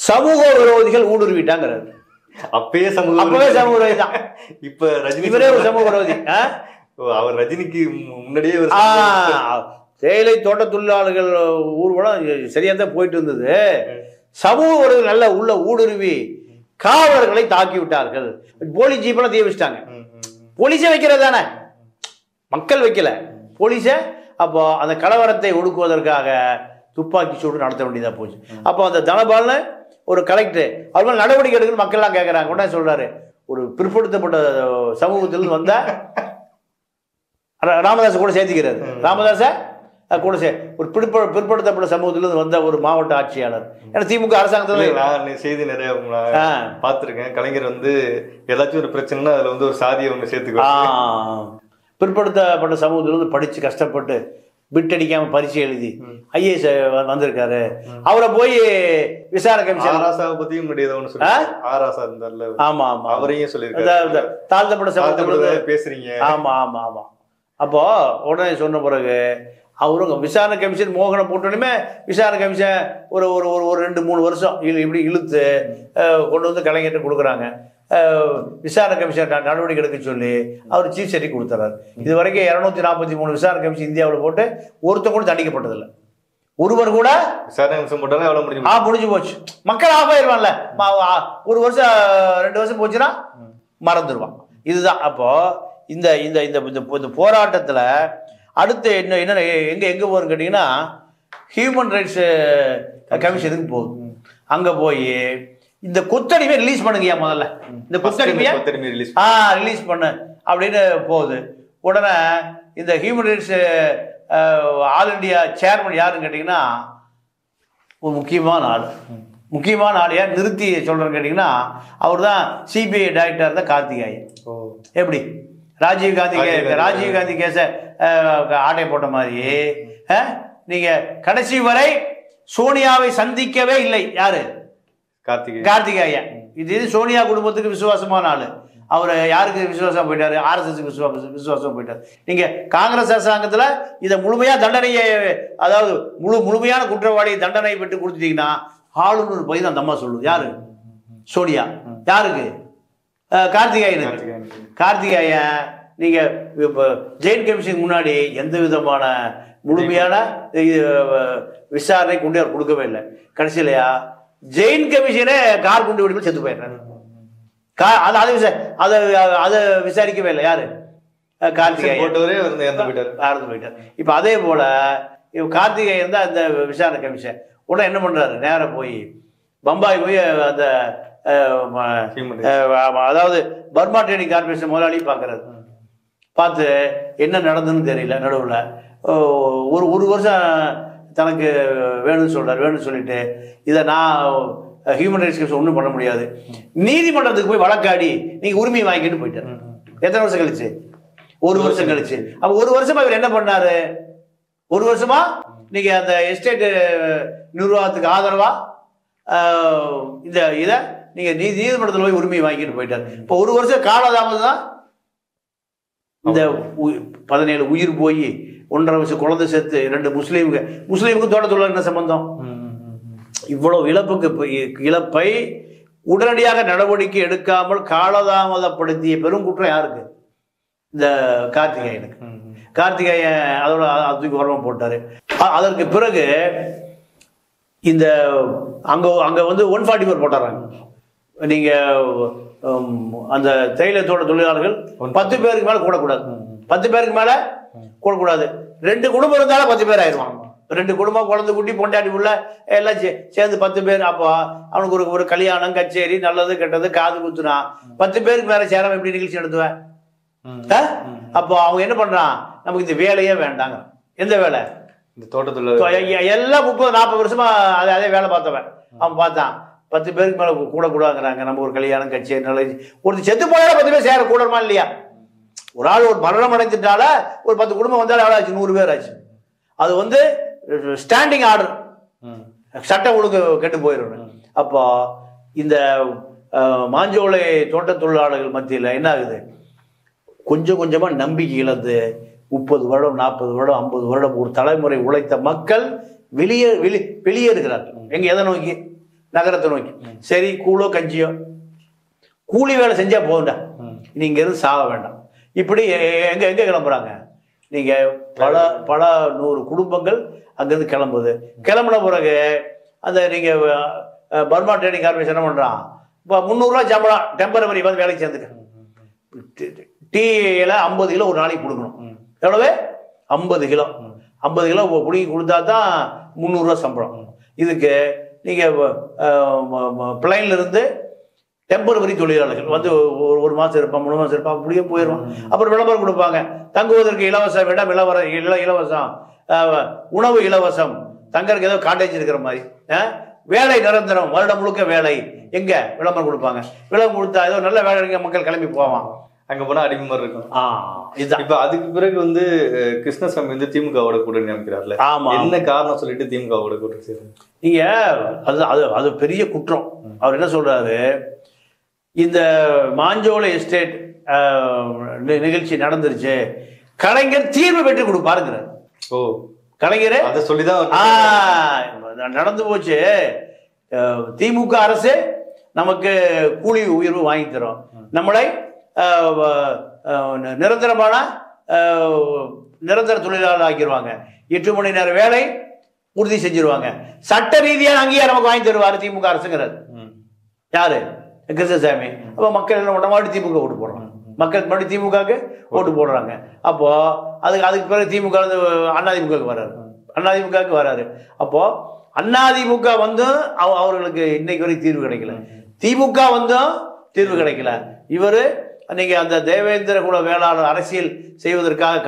சமூக விரோதிகள் ஊடுருவிட்டாங்கிறாரு. அப்பவே சமூக விரோதி தான். இப்ப ரஜினி இவரே ஒரு சமூக விரோதி. அவர் ரஜினிக்கு முன்னாடியே தேயிலை தோட்ட தொழிலாளர்கள் ஊர்வலம் சரியா தான் போயிட்டு இருந்தது. சமூக விரோதிகள் நல்ல உள்ள ஊடுருவி காவலர்களை தாக்கி விட்டார்கள். போலீஸ் ஜீப்பெல்லாம் தீ வச்சிட்டாங்க. போலீஸே வைக்கிறது தானே, மக்கள் வைக்கல, போலீஸை. அப்போ அந்த கலவரத்தை ஒடுக்குவதற்காக துப்பாக்கி சூடு நடத்த வேண்டியதாக போச்சு. அப்போ அந்த தனபால்னு ஒரு கலெக்டர் அவர் நடவடிக்கை எடுக்கணும்னு மக்கள்லாம் கேட்குறாங்க. உடனே சொல்றாரு, ஒரு பிற்படுத்தப்பட்ட சமூகத்திலிருந்து வந்த ராமதாஸ் கூட சேர்த்துக்கிறாரு. ராமதாஸ கூட ஒரு பிற்படுத்தப்பட்ட சமூகத்திலிருந்து வந்த ஒரு மாவட்ட ஆட்சியாளர். ஏன்னா திமுக அரசாங்கத்தில் நான் செய்தி நிறைய பார்த்துருக்கேன். கலைஞர் வந்து ஏதாச்சும் ஒரு பிரச்சனைனா அதில் வந்து ஒரு சாதியை ஒன்று சேர்த்துக்கலாம். பிற்படுத்தப்பட்ட சமூகத்திலிருந்து படித்து கஷ்டப்பட்டு பிட் அடிக்காம பரீட்சை எழுதி ஐஏஎஸ் வந்திருக்காரு. அவரை போய் விசாரணை கமிஷன் பத்தியும் அவரையும் சொல்லி தாழ்த்தப்பட்ட சமூகத்திலிருந்து பேசுறீங்க. ஆமா. அப்போ உடனே சொன்ன பிறகு அவரும் விசாரணை கமிஷன் மோகனை போட்டோன்னே விசாரணை கமிஷன் ஒரு ஒரு ஒரு 2-3 வருஷம் இப்படி இழுத்து கொண்டு வந்து கலைஞர்கிட்ட கொடுக்குறாங்க. விசாரணை கமிஷன் நடவடிக்கை எடுக்க சொல்லி அவர் சீஃப் செக்ரட்டரி கொடுத்துறாரு. இது வரைக்கும் 243 விசாரணை கமிஷன் இந்தியாவில் போட்டு ஒருத்தர் கூட தண்டிக்கப்பட்டதில்லை. ஒருவர் கூட விசாரணை கமிஷன் போட்டாலும் எவ்வளோ முடிஞ்சு போச்சு. மக்கள் ஆகிடுவான்ல, 1 வருஷம் 2 வருஷம் போச்சுன்னா மறந்துடுவான். இதுதான். அப்போ இந்த இந்த இந்த போராட்டத்தில் அடுத்து என்ன எங்கே போகுதுன்னு கேட்டிங்கன்னா, ஹியூமன் ரைட்ஸ் கமிஷனுக்கு போகுது. அங்கே போய் இந்த கொத்தடிமை ரிலீஸ் பண்ணுங்கய்யா, முதல்ல இந்த கொத்தடிமையை ரிலீஸ் பண்ணு அப்படின்னு போகுது. உடனே இந்த human rights all India chairman யாருன்னு கேட்டிங்கன்னா, ஒரு முக்கியமான ஆள் யார் நிறுத்தி சொல்கிறேன்னு கேட்டிங்கன்னா, அவர் தான் சிபிஐ டைரக்டர் தான் கார்த்திகேயன். எப்படி ராஜீவ்காந்தி கேஸை ஆட்டை போட்ட மாதிரி நீங்கள் கடைசி வரை சோனியாவை சந்திக்கவே இல்லை. யாரு? கார்த்திகேயன். இது சோனியா குடும்பத்துக்கு விசுவாசமான ஆளு. அவர் யாருக்கு விசுவாசம் போயிட்டாரு? ஆர்எஸ்எஸ்க்கு விசுவாசம் போயிட்டாரு. நீங்க காங்கிரஸ் அரசாங்கத்தில் இதை முழுமையா தண்டனையை, அதாவது முழுமையான குற்றவாளியை தண்டனை பெற்று கொடுத்துட்டீங்கன்னா ஆளுநர் போய் தான் அந்த அம்மா சொல்லுது. யாரு? சோனியா. யாருக்கு? கார்த்திகேயன். நீங்க இப்போ ஜெயின் கமிஷனுக்கு முன்னாடி எந்த விதமான முழுமையான விசாரணை கொண்டு அவர் கொடுக்கவே இல்லை. கடைசியிலையா ஜெயின் கமிஷனே கார் குண்டு வெடிப்பில் செத்து போயிடுறாரு. அதை விசாரிக்கவே இல்லை. யாரு? கார்த்திகேயன் போயிட்டார். இப்ப அதே போல கார்த்திகேயன் தான் அந்த விசாரணை கமிஷன். உடனே என்ன பண்றாரு, நேரம் போய் பம்பாய் போய் அந்த அதாவது பர்மா ட்ரேடிங் கார்பரேஷன் முதலாளி பார்க்கறாரு. பார்த்து என்ன நடந்ததுன்னு தெரியல. நடுவில் ஒரு வருஷம் தனக்கு வேணும்னு சொல்லிட்டு இதை நான் ஹியூமன் ரைட்ஸ் கமிஷன் ஒன்றும் பண்ண முடியாது, நீதிமன்றத்துக்கு போய் வழக்காடி நீங்கள் உரிமையை வாங்கிட்டு போயிட்டார். எத்தனை வருஷம் கழிச்சு? 1 வருஷம் கழிச்சு. அப்போ 1 வருஷமா இவர் என்ன பண்ணாரு? 1 வருஷமா நீங்க அந்த எஸ்டேட் நிர்வாகத்துக்கு ஆதரவா இந்த இதை நீங்க நீதிமன்றத்தில் போய் உரிமையை வாங்கிட்டு போயிட்டார். இப்போ 1 வருஷம் காலதாமதம் தான் இந்த 17 உயிர் போய் 1.5 வருஷம் குழந்தை சேர்த்து 2 முஸ்லீமுக்கு தோட்டத்தொழிலாளர் என்ன சம்பந்தம்? இவ்வளவு இழப்பை உடனடியாக நடவடிக்கை எடுக்காமல் காலதாமதப்படுத்திய பெரும் குற்றம் யாருக்கு? இந்த கார்த்திகேயனுக்கு. கார்த்திகேயன் அதோட அதுக்கு உரமா போட்டாரு. அதற்கு பிறகு இந்த அங்க வந்து 144 போட்டாராங்க. நீங்க அந்த தேயிலத்தோட தொழிலாளர்கள் 10 பேருக்கு மேல கூடக்கூடாது. 10 பேருக்கு மேல கூடக்கூடாது. 2 குடும்பம் இருந்தாலும் 10 பேர் ஆயிடுவான். 2 குடும்பம், குழந்தை குட்டி, பொண்டாட்டி உள்ள எல்லாம் சேர்ந்து 10 பேர். அப்போ அவனுக்கு ஒரு கல்யாணம், கச்சேரி, நல்லது கெட்டது, காது குத்துனா 10 பேருக்கு மேல சேராம எப்படி நிகழ்ச்சி நடத்துவேன்? அப்போ அவங்க என்ன பண்றான், நமக்கு இந்த வேலையே வேண்டாங்க. எந்த வேலை? இந்த தோட்டத்துல எல்லாம் 30-40 வருஷமா அதே வேலை பார்த்தவன். அவன் பார்த்தான் 10 பேருக்கு மேல கூடாங்கிறாங்க. நம்ம ஒரு கல்யாணம், கச்சேரி, நல்லது. ஒரு செத்து போயால 10 பேர் சேர கூடமா இல்லையா? ஒரு ஆள் ஒரு மரணம் அடைஞ்சிட்டால ஒரு 10 குடும்பம் வந்தாலும் எவ்வளோ ஆச்சு? 100 பேர் ஆச்சு. அது வந்து ஸ்டாண்டிங் ஆர்டர், சட்டம் ஒழுங்கு கெட்டு போயிடும். அப்போ இந்த மாஞ்சோலை தோட்ட தொழிலாளர்கள் மத்தியில் என்ன ஆகுது, கொஞ்சம் கொஞ்சமாக நம்பிக்கை இழந்து 30 வருடம் 40 வருடம் 50 வருடம் ஒரு தலைமுறை உழைத்த மக்கள் வெளியேறுகிறார்கள். எங்க எதை நோக்கி? நகரத்தை நோக்கி. சரி, கூழோ கஞ்சியோ கூலி வேலை செஞ்சா போகும்டா, நீங்க இருந்து சாக வேண்டாம். இப்படி எங்க எங்க கிளம்புறாங்க? நீங்க பல 100 குடும்பங்கள் அங்கிருந்து கிளம்புது. கிளம்புன பிறகு அந்த நீங்க பர்மா ட்ரேடிங் கார்பரேஷன் என்ன பண்றான், இப்போ 300 ரூபா சம்பளம் டெம்பரவரி வந்து வேலைக்கு சேர்ந்துக்க. டீல 50 கிலோ ஒரு நாளைக்கு கொடுக்கணும். எவ்வளவு? 50 கிலோ. 50 கிலோ பிடிங்கி கொடுத்தா தான் 300 ரூபா சம்பளம். இதுக்கு நீங்க பிளைன்ல இருந்து டெம்பரவரி தொழிலாளர்கள் வந்து ஒரு மாசம் இருப்பான், 3 மாசம் இருப்பான், அப்படியே போயிடுவான். அப்புறம் விளம்பரம் கொடுப்பாங்க, தங்குவதற்கு இலவசம், இடம் இலவசம், உணவு இலவசம், தங்கறதுக்கு ஏதோ காட்டேஜ் இருக்கிற மாதிரி, வேலை நிரந்தரம், வருடம் முழுக்க வேலை. எங்க விளம்பரம் கொடுப்பாங்க. விளம்பரம் கொடுத்தா ஏதோ நல்ல வேலை, மக்கள் கிளம்பி போவான். அங்க போனா அடிமை மாதிரி இருக்கும். இதுதான். இப்ப அதுக்கு பிறகு வந்து கிருஷ்ணசாமி வந்து திமுகவோட கூட்டணி அமைக்கிறார்ல, என்ன காரணம் சொல்லிட்டு திமுகவோட கூட்டணி செய்யறாரு? நீங்க அது பெரிய குற்றம். அவர் என்ன சொல்றாரு, இந்த மாஞ்சோலை எஸ்டேட் நிகழ்ச்சி நடந்துருச்சு, கலைஞர் தீர்வு பெற்று கொடுப்பாருங்கிறார். ஓ, கலைஞர் அதை சொல்லிதான் நடந்து போச்சு. திமுக அரசு நமக்கு கூலி உயர்வு வாங்கி தரும், நம்மளை நிரந்தரமான நிரந்தர தொழிலாளர் ஆக்கிடுவாங்க, 8 மணி நேர வேலை உறுதி செஞ்சிருவாங்க, சட்ட ரீதியான அங்கீகாரம் நமக்கு வாங்கி தருவாரு திமுக அரசுங்கிறார். யாரு? கிருஷ்ணசாமி. அப்போ மக்கள் என்ன பண்ண மறுபடியும் திமுக ஓட்டு போடுறாங்க, மக்கள் மறுபடியும் திமுகவுக்கு ஓட்டு போடுறாங்க. அப்போ அதுக்கு பிறகு திமுக வந்து அதிமுகவுக்கு வர்றாரு, அதிமுகவுக்கு வர்றாரு. அப்போ அதிமுக வந்து அவர்களுக்கு இன்னைக்கு வரைக்கும் தீர்வு கிடைக்கல, திமுக வந்தும் தீர்வு கிடைக்கல. இவரு நீங்க அந்த தேவேந்திர குல வேளாளர் அரசியல் செய்வதற்காக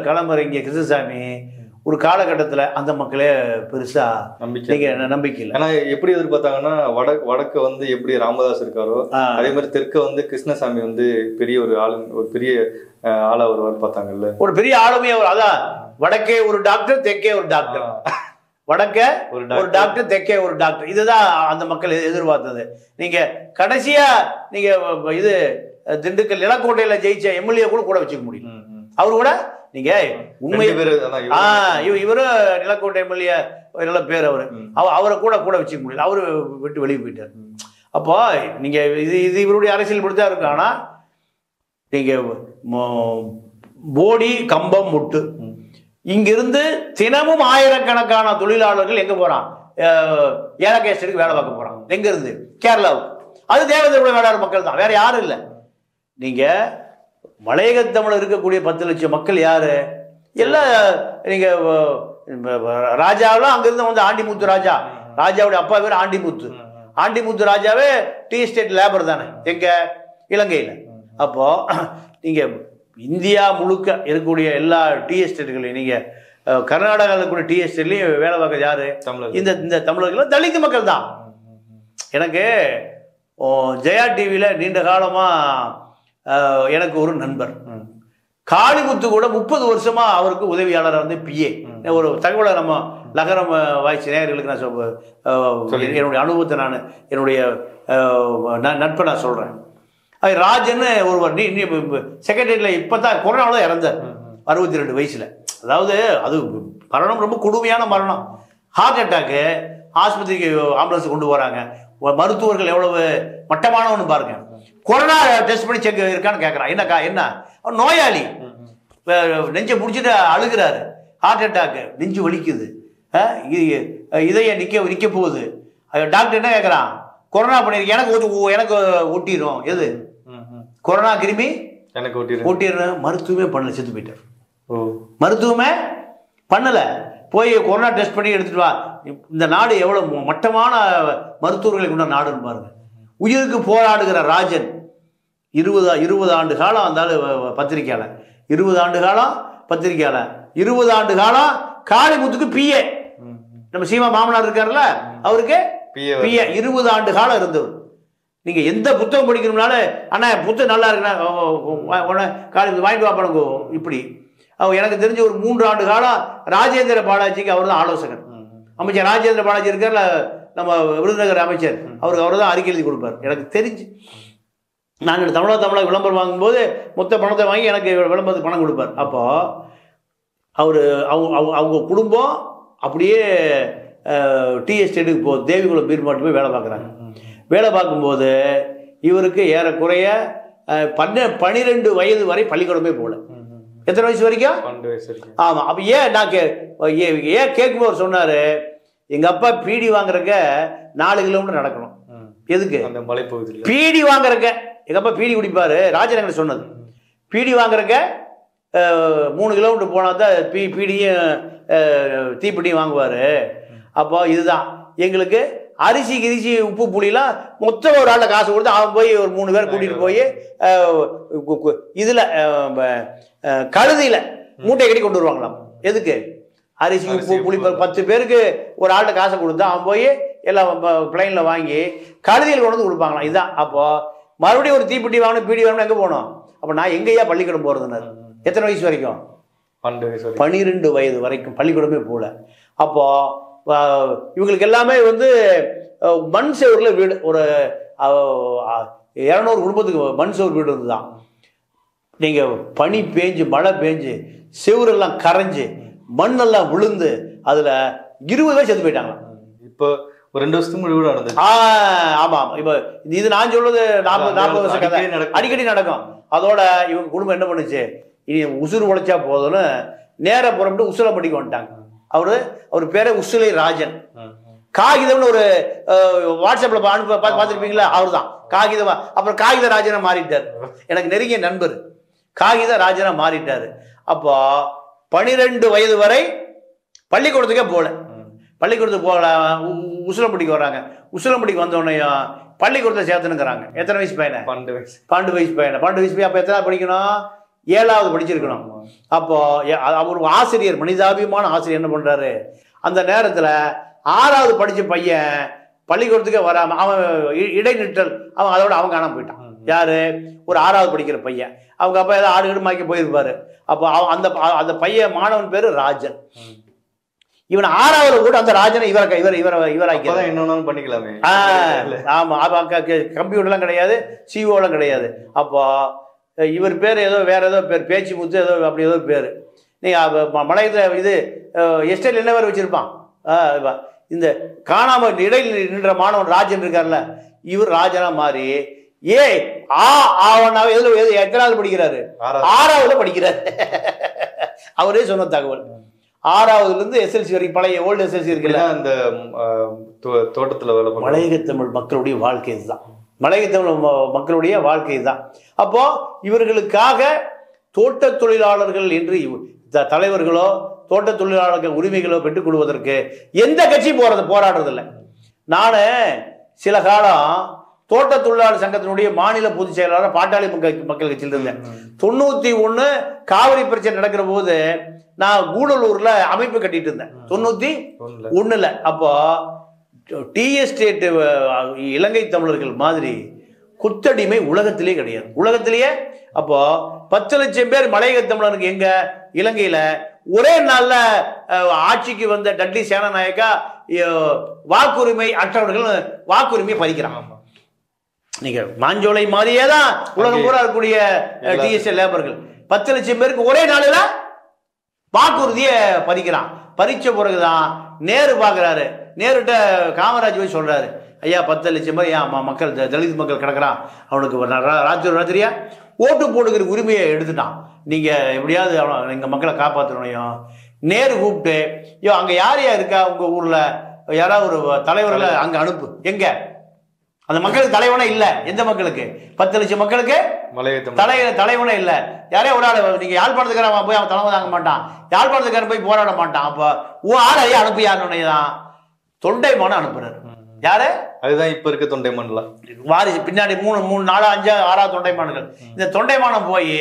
களமிறங்கிய கிருஷ்ணசாமி ஒரு காலகட்டத்தில் அந்த மக்களே பெருசா நம்பிக்கை இல்லை. ஏன்னா எப்படி எதிர்பார்த்தாங்கன்னா வடக்கு வந்து எப்படி ராமதாஸ் இருக்காரோ அதே மாதிரி தெற்க வந்து கிருஷ்ணசாமி வந்து பெரிய ஒரு பெரிய ஆளா வருவார் பார்த்தாங்கல்ல, ஒரு பெரிய ஆளுமே அவர். அதான் வடக்கே ஒரு டாக்டர், தெற்கே ஒரு டாக்டர், வடக்க ஒரு டாக்டர், தெற்கே ஒரு டாக்டர். இதுதான் அந்த மக்கள் எதிர்பார்த்தது. நீங்க கடைசியா நீங்க இது திண்டுக்கல் நிலக்கோட்டையில ஜெயிச்ச எம்எல்ஏ கூட வச்சுக்க முடியும். அவரு கூட நீங்க உண்மை இவரு நிலக்கோட்டை எம்எல்ஏ நல்ல பேர், அவரை கூட வச்சுக்க முடியல, அவரு விட்டு வெளியே போயிட்டார். அப்போ நீங்க இது இவருடைய அரசியல் முடித்தா இருக்கு. ஆனா நீங்க போடி கம்பம் முட்டு இங்கிருந்து தினமும் ஆயிரக்கணக்கான தொழிலாளர்கள் எங்க போறான், ஏலகேஸ்டருக்கு வேலை பார்க்க போறான். எங்க இருந்து? கேரளாவுக்கு. அது தேவேந்திர வேளாளர் மக்கள் தான், வேற யாரும் இல்லை. நீங்க மலையக தமிழர் இருக்கக்கூடிய 10 லட்சம் மக்கள் யாரு? எல்லாம் நீங்க ராஜாவெல்லாம் அங்கிருந்து வந்து ஆண்டிமுத்து ராஜாவுடைய அப்பா பேர் ஆண்டிமுத்து ராஜாவே டீ எஸ்டேட் லேபர் தானே எங்க இலங்கையில. அப்போ நீங்க இந்தியா முழுக்க இருக்கக்கூடிய எல்லா டீ எஸ்டேட்டுகளையும், நீங்க கர்நாடகாவில் இருக்கக்கூடிய டீ எஸ்டேட்லையும் வேலை பார்க்க யாரு? இந்த தமிழர்கள் தலித் மக்கள் தான். எனக்கு ஜெயா டிவியில நீண்ட காலமா எனக்கு ஒரு நண்பர் காளிமுத்து கூட 30 வருஷமா அவருக்கு உதவியாளராக வந்து பிஏ. ஒரு தகவலை நம்ம நகரம் வாய்ச்சி நேயர்களுக்கு நான் என்னுடைய அனுபவத்தை நான் என்னுடைய நட்பை நான் சொல்றேன். ராஜன்னு ஒருவர் செக்ரட்டரியில இப்பதான் கொரோனாவில் இறந்தார் 62 வயசுல. அதாவது அது மரணம் ரொம்ப கொடுமையான மரணம். ஹார்ட் அட்டாக்கு ஆஸ்பத்திரிக்கு ஆம்புலன்ஸ் கொண்டு போறாங்க. மருத்துவர்கள் எவ்வளவு மட்டமானவன்னு பாருங்க. கொரோனா டெஸ்ட் பண்ணி செக் இருக்கான்னு கேட்கறான். என்ன நோயாளி நெஞ்சை முடிச்சுட்டு அழுகிறாரு, ஹார்ட் அட்டாக்கு, நெஞ்சு வலிக்குது, இதயம் நிக்க போகுது. டாக்டர் என்ன கேட்கறான், கொரோனா பண்ணிருக்கு, எனக்கு ஒட்டிடும். எது கொரோனா கிருமி எனக்கு ஒட்டிடும். மருத்துவமே பண்ணல, செத்து போயிட்டார். மருத்துவமே பண்ணல, போய் கொரோனா டெஸ்ட் பண்ணி எடுத்துட்டு வா. இந்த நாடு எவ்வளவு மட்டமான மருத்துவர்களை கொண்ட நாடுன்னு பாருங்க. உயிருக்கு போராடுகிற ராஜன் 20 ஆண்டு காலம் அந்த பத்திரிக்கையாளர், 20 ஆண்டு காலம் பத்திரிக்கையாளர், 20 ஆண்டு காலம் காளிமுத்துக்கு பிஏ. நம்ம சீமா மாமனார் இருக்காருல்ல, அவருக்கு பிஏ 20 ஆண்டு காலம் இருந்தவர். நீங்க எந்த புத்தகம் படிக்கணும்னாலும் அண்ணா புத்தகம் நல்லா இருக்குன்னா காளிமுத்து வாங்கிட்டு வாப்பனுங்க இப்படி. எனக்கு தெரிஞ்ச ஒரு 3 ஆண்டு காலம் ராஜேந்திர பாலாஜிக்கு அவர் தான் ஆலோசகர். அமைச்சர் ராஜேந்திர பாலாஜி இருக்கார்ல, நம்ம விருதுநகர் அமைச்சர், அவர் தான் அறிக்கை எழுதி கொடுப்பார். எனக்கு தெரிஞ்சு நான் தமிழக விளம்பரம் வாங்கும்போது மொத்த பணத்தை வாங்கி எனக்கு விளம்பரத்துக்கு பணம் கொடுப்பார். அப்போ அவங்க குடும்பம் அப்படியே டீ எஸ்டேட்டுக்கு போகுது, தேவிகுளம் பீர் மாட்டு போய் வேலை பார்க்குறாங்க. வேலை பார்க்கும்போது இவருக்கு ஏறக்குறைய 12 வயது வரை பள்ளிக்கூடமே போகல. எத்தனை வயசு வரைக்கும்? 12 வயசு வரைக்கும். ஆமாம். அப்போ நான் ஏன் கேட்கும்போது சொன்னார், எங்கள் அப்பா பீடி வாங்குறக்க 4 கிலோமீட்டர் நடக்கணும். எதுக்கு? அந்த மலைப்பகுதியில் பீடி வாங்குறக்க. எங்கள் அப்பா பீடி குடிப்பார், ராஜநகர் சொன்னது. பீடி வாங்குறக்க 3 கிலோமீட்டர் போனால் தான் பீடியும் தீப்பெட்டியும் வாங்குவார். அப்போ இதுதான் எங்களுக்கு அரிசி கிரிசி உப்பு புளிலாம் மொத்தம் ஒரு ஆளில் காசு கொடுத்து அவன் போய் ஒரு 3 பேர் கூட்டிகிட்டு போய் இதில் கழுதியில் மூட்டை கட்டி கொண்டு வருவாங்களாம். எதுக்கு? அரிசி உப்பு புளி 10 பேருக்கு ஒரு ஆள்கிட்ட காசை கொடுத்தா அவன் போய் எல்லாம் பிளைனில் வாங்கி கழுதியில் கொண்டு வந்து கொடுப்பாங்களாம். இதுதான். அப்போது மறுபடியும் ஒரு தீப்பெட்டி வாங்கணும், பீடி வாங்கணும், எங்கே போகணும்? அப்போ நான் எங்கேயா பள்ளிக்கூடம் போகிறதுனாரு? எத்தனை வயசு வரைக்கும்? 12 வயது வரைக்கும் பள்ளிக்கூடமே போகல. அப்போது இவங்களுக்கு எல்லாமே மண் செவரில் வீடு, ஒரு 200 குடும்பத்துக்கு மண் செவர் வீடு இருந்துதான். நீங்கள் பனி பேஞ்சு மழை பேஞ்சு செவரெல்லாம் கரைஞ்சு மண்ணெல்லாம் விழுந்து அதில் 20 பேர் செத்து போயிட்டாங்க. இப்போ ஒரு 2 வருஷத்துக்கு முன்னாடி நடந்தது. ஆமாம். இப்போ இது நான் சொல்றது 40 வருஷம் கதை, அடிக்கடி நடக்கும். அதோட இவங்க குடும்பம் என்ன பண்ணுச்சு, இனி உசுறு உழைச்சா போதும்னு நேர புறப்பட்டு உசிலம்பட்டிக்கு வந்துட்டாங்க. அவர் பேரே உசிலை ராஜன். காகிதம்னு ஒரு வாட்ஸ்அப்ல பார்த்துருப்பீங்களா, அவர் தான் காகிதம். அப்புறம் காகித ராஜனா மாறிட்டார். எனக்கு நெருங்கிய நண்பர், காகித ராஜனா மாறிட்டாரு. அப்போ 12 வயது வரை பள்ளிக்கூடத்துக்கே போகல. பள்ளிக்கூடத்துக்கு போகல, உசிலம்பட்டிக்கு வராங்க. உசிலம்பட்டிக்கு வந்தோடனே பள்ளிக்கூடத்தை சேர்த்துனுங்கிறாங்க. எத்தனை வயசு பையனை? 12 வயசு பையனை. 12 வயசு பையன். அப்போ எத்தனை படிக்கணும்? 7வது படிச்சிருக்கணும். அப்போ அவர் ஆசிரியர், மனிதாபிமான ஆசிரியர் என்ன பண்றாரு, அந்த நேரத்தில் 6வது படிச்ச பையன் பள்ளிக்கூடத்துக்கே வராம அவன் இடைநிற்றல், அதோட அவங்க காணாம போயிட்டான். யாரு? ஒரு 6வது படிக்கிற பையன். அவங்க அப்பா ஏதோ ஆடு மாக்கி போயிருப்பாரு. அப்போ அந்த பையன் மாணவன் பேரு ராஜன். இவன் 6வது கூட அந்த ராஜனை இவராக்கி என்ன பண்ணிக்கலாமே. ஆமா. கம்ப்யூட்டர்லாம் கிடையாது, சிஓலாம் கிடையாது. அப்போ இவர் பேர் ஏதோ வேற ஏதோ பேர், பேச்சு முத்து ஏதோ அப்படி ஏதோ பேர். நீங்கள் மலையத்தில் இது எஸ்டேட் என்ன பேர் வச்சிருப்பான்? இந்த காணாம இடையில் நின்ற மாணவன் ராஜன் இருக்கார்ல, இவர் ராஜனா மாறி ஆவணாவே எத்தனாவது படிக்கிறாரு? 6வது படிக்கிறாரு. அவரே சொன்ன தகவல். 6வதுலேருந்து எஸ்எல்சி வரைக்கும், பழைய ஓல்டு எஸ்எல்சி இருக்குல்ல, அந்த தோட்டத்தில் மலையகத்தமிழ் மக்களுடைய வாழ்க்கை இதுதான். மலையகத்தமிழ் மக்களுடைய வாழ்க்கை தான். அப்போ இவர்களுக்காக தோட்ட தொழிலாளர்கள் என்று தலைவர்களோ தோட்ட தொழிலாளர்கள் உரிமைகளோ பெற்றுக் கொள்வதற்கு எந்த கட்சி போராடுறதில்லை. நான் சில காலம் தோட்ட தொழிலாளர் சங்கத்தினுடைய மாநில பொதுச் செயலாளர் பாட்டாளி மக்கள் கட்சியில் இருந்தேன். 91 காவிரி பிரச்சனை நடக்கிற போது நான் கூடலூர்ல அமைப்பு கட்டிட்டு இருந்தேன். 91. அப்போ டீ எஸ்டேட் இலங்கை தமிழர்கள் மாதிரி குத்தடிமை உலகத்திலே கிடையாது. உலகத்திலேயே அப்போ 10 லட்சம் பேர் மலையக தமிழருக்கு எங்க இலங்கையில ஒரே நாள்ல ஆட்சிக்கு வந்த டட்லி சேனநாயக்கா வாக்குரிமை அற்றவர்கள் வாக்குரிமையை பறிக்கிறாங்க. நீங்க மாஞ்சோலை மாதிரியே தான் உலகம் பூரா இருக்கக்கூடிய டிஎஸ்எல் லேபர்கள் 10 லட்சம் பேருக்கு ஒரே நாளில் வாக்குறுதியை பறிக்கிறான். பறிச்ச பிறகுதான் நேரு பார்க்குறாரு. நேருட்ட காமராஜ் போய் சொல்றாரு, ஐயா 10 லட்சம் பேர் ஏன் மக்கள் தலித் மக்கள் கிடக்கிறான், அவனுக்கு ராத்திரியா ஓட்டு போடுகிற உரிமையை எடுத்துட்டான். நீங்க எப்படியாவது எங்க மக்களை காப்பாற்றணும். நேரு கூப்பிட்டு, அங்க யார் இருக்கா உங்க ஊர்ல, யாராவது ஒரு தலைவர்களை அங்க அனுப்பு. எங்க அந்த மக்களுக்கு தலைவனே இல்லை. எந்த மக்களுக்கு? 10 லட்சம் மக்களுக்கு தலைவனே இல்லை. யாரையா ஒரு ஆள், நீங்க யாழ்ப்பாணத்துக்காரன் போய் அவன் தலைமை தாங்க மாட்டான், யாழ்ப்பாணத்துக்காரன் போய் போராட மாட்டான். அப்ப ஆளையா அனுப்பியாருதான் தொண்டைமானம் அனுப்புறாரு. யாரு? அதுதான் இப்ப இருக்க தொண்டைமான்லாம் வாரிசு. பின்னாடி 3 4 5 6 தொண்டைமான்கள். இந்த தொண்டைமானம் போய்